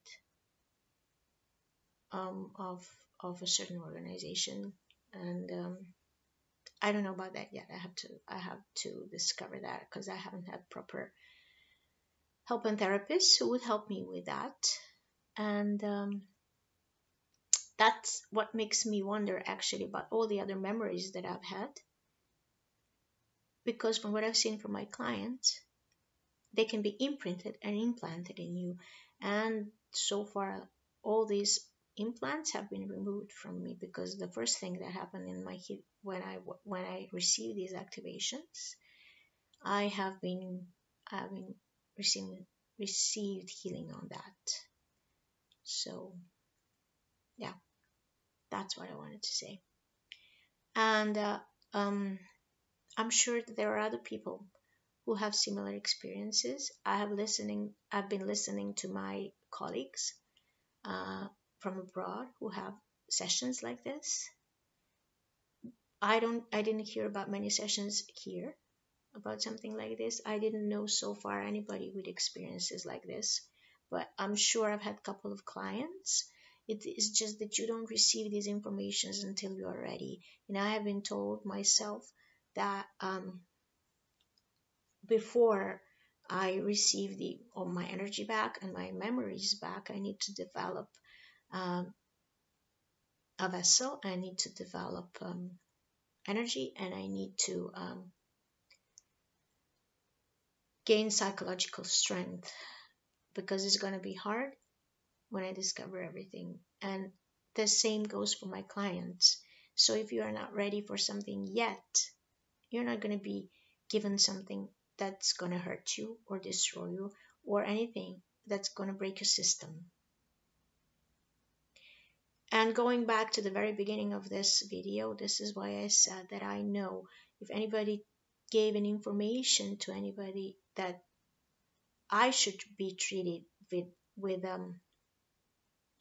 Speaker 1: um, of of a certain organization, and I don't know about that yet. I have to discover that, because I haven't had proper help and therapists who would help me with that. And that's what makes me wonder actually about all the other memories that I've had, because from what I've seen from my clients, they can be imprinted and implanted in you. And so far, all these implants have been removed from me, because the first thing that happened in my when I received these activations, I have been having received healing on that. So yeah, that's what I wanted to say. And um, I'm sure that there are other people who have similar experiences. I've been listening to my colleagues from abroad who have sessions like this. I didn't hear about many sessions here about something like this. I didn't know so far anybody with experiences like this, but I'm sure I've had a couple of clients. It is just that you don't receive these informations until you are ready. And I have been told myself that before I receive all my energy back and my memories back, I need to develop um, a vessel. I need to develop energy, and I need to gain psychological strength, because it's going to be hard when I discover everything. And the same goes for my clients. So if you are not ready for something yet, you're not going to be given something that's going to hurt you or destroy you, or anything that's going to break your system. And going back to the very beginning of this video, this is why I said that I know if anybody gave an information to anybody that I should be treated with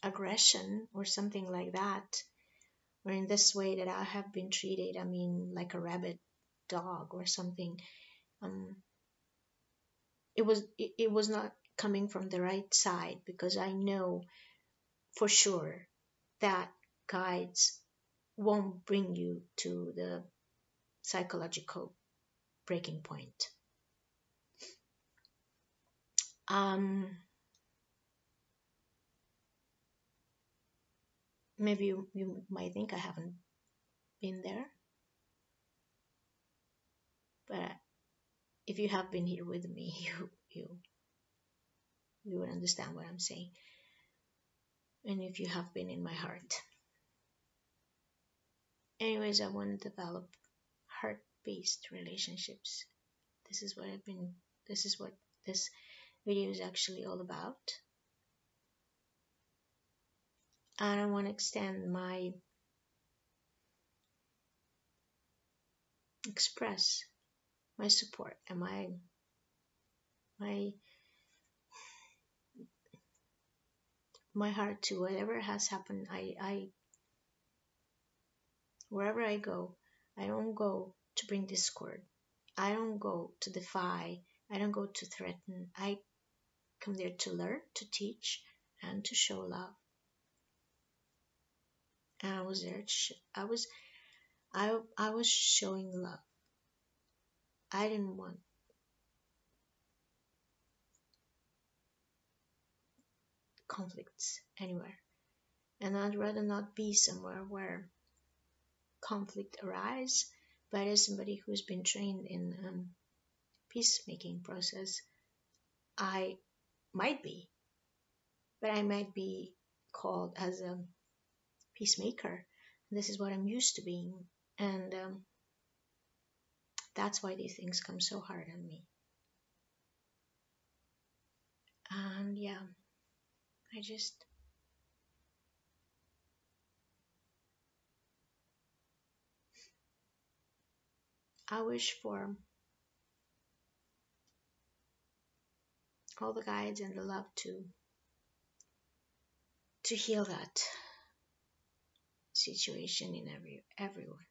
Speaker 1: aggression or something like that, or in this way that I have been treated. I mean, like a rabid dog or something. Um, it was not coming from the right side, because I know for sure that guides won't bring you to the psychological breaking point. Um, Maybe you might think I haven't been there, but if you have been here with me, you would understand what I'm saying. And if you have been in my heart. Anyways, I want to develop heart-based relationships. This is what this is what this video is actually all about. And I want to extend express my support and my my heart to whatever has happened. I wherever I go, I don't go to bring discord. I don't go to defy. I don't go to threaten. I come there to learn, to teach, and to show love. And I was there. I was showing love. I didn't want conflicts anywhere, and I'd rather not be somewhere where conflict arise. But as somebody who's been trained in peacemaking process, I might be, but I might be called as a peacemaker. This is what I'm used to being, and that's why these things come so hard on me. And yeah, I wish for all the guides and the love to heal that situation in everywhere,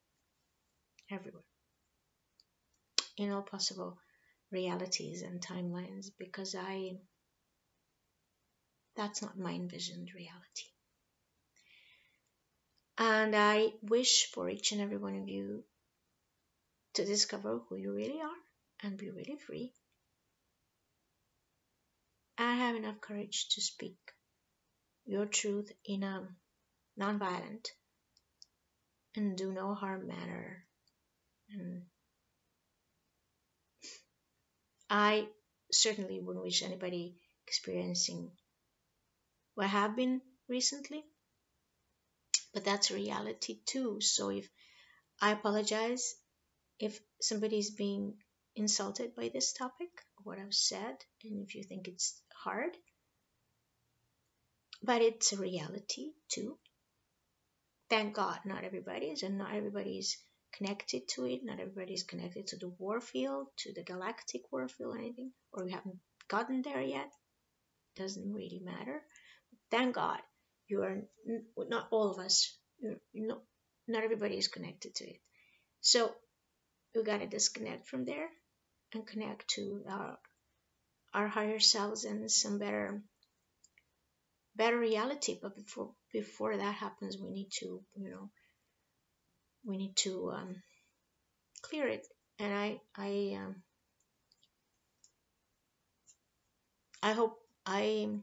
Speaker 1: in all possible realities and timelines, because that's not my envisioned reality. And I wish for each and every one of you to discover who you really are and be really free, and have enough courage to speak your truth in a non-violent and do no harm manner. And I certainly wouldn't wish anybody experiencing what I have been recently, but that's a reality too. So if I apologize if somebody's being insulted by this topic, what I've said, and if you think it's hard, but it's a reality too. Thank God, not everybody is, and not everybody is connected to it. Not everybody is connected to the war field, to the galactic war field, or anything, or we haven't gotten there yet. Doesn't really matter. Thank God, you are not all of us. Not everybody is connected to it. So we gotta disconnect from there and connect to our higher selves and some better reality. But before that happens, we need to clear it. And I hope I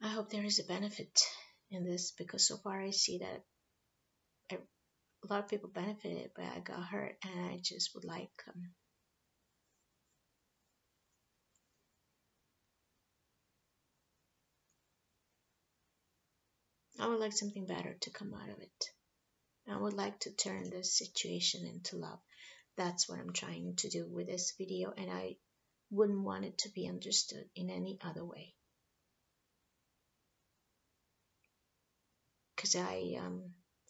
Speaker 1: hope there is a benefit in this, because so far I see that a lot of people benefited, but I got hurt, and I just would like something better to come out of it. I would like to turn this situation into love. That's what I'm trying to do with this video, and I wouldn't want it to be understood in any other way. because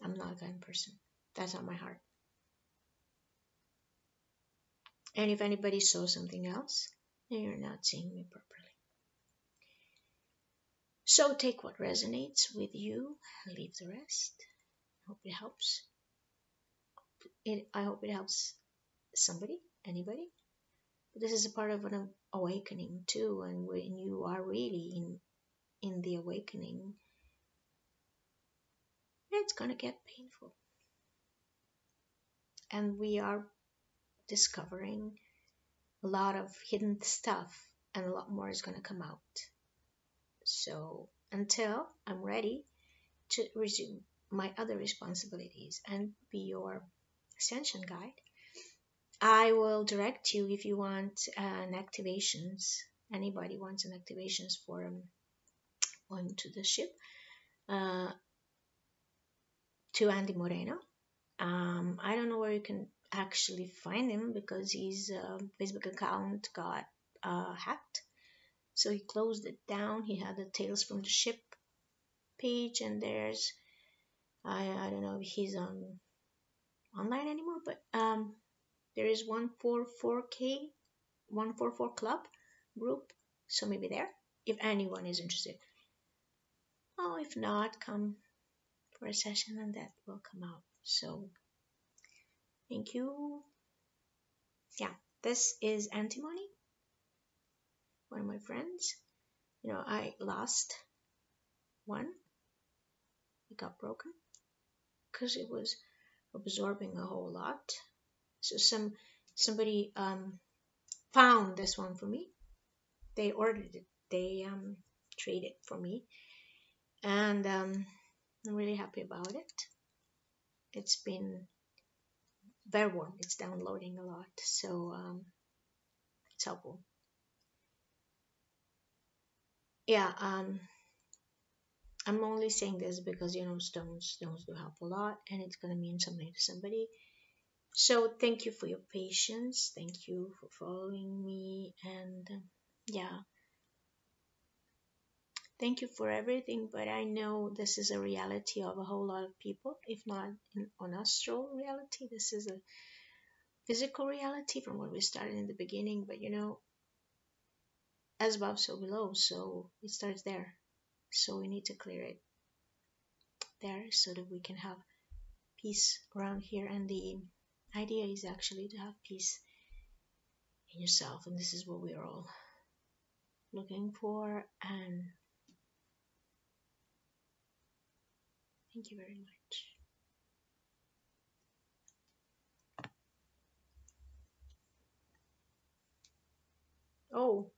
Speaker 1: I'm not a kind person. That's not my heart. And if anybody saw something else, then you're not seeing me properly. So take what resonates with you and leave the rest. I hope it helps. I hope it helps somebody, anybody. But this is a part of an awakening too, and when you are really in the awakening, it's gonna get painful. And we are discovering a lot of hidden stuff, and a lot more is gonna come out. So until I'm ready to resume my other responsibilities and be your ascension guide, I will direct you if you want an activations. Anybody wants an activations for going to the ship, uh, to Andy Moreno. I don't know where you can actually find him because his Facebook account got hacked. So he closed it down. He had the Tales from the Ship page, and there's I don't know if he's online anymore, but there is 144K 144 Club group, so maybe there if anyone is interested. Oh, if not, come for a session and that will come out. So thank you. Yeah, this is Antimony, one of my friends. I lost one. It got broken because it was absorbing a whole lot. So somebody found this one for me. They ordered it. They traded it for me, and I'm really happy about it. It's been very warm. It's downloading a lot, so it's helpful. Yeah, I'm only saying this because stones do help a lot, and it's gonna mean something to somebody. So thank you for your patience. Thank you for following me, and yeah, thank you for everything. But I know this is a reality of a whole lot of people, if not on astral reality. This is a physical reality from what we started in the beginning. But as above, so below. So it starts there. So we need to clear it there so that we can have peace around here. And the idea is actually to have peace in yourself, and this is what we're all looking for. And thank you very much. Oh,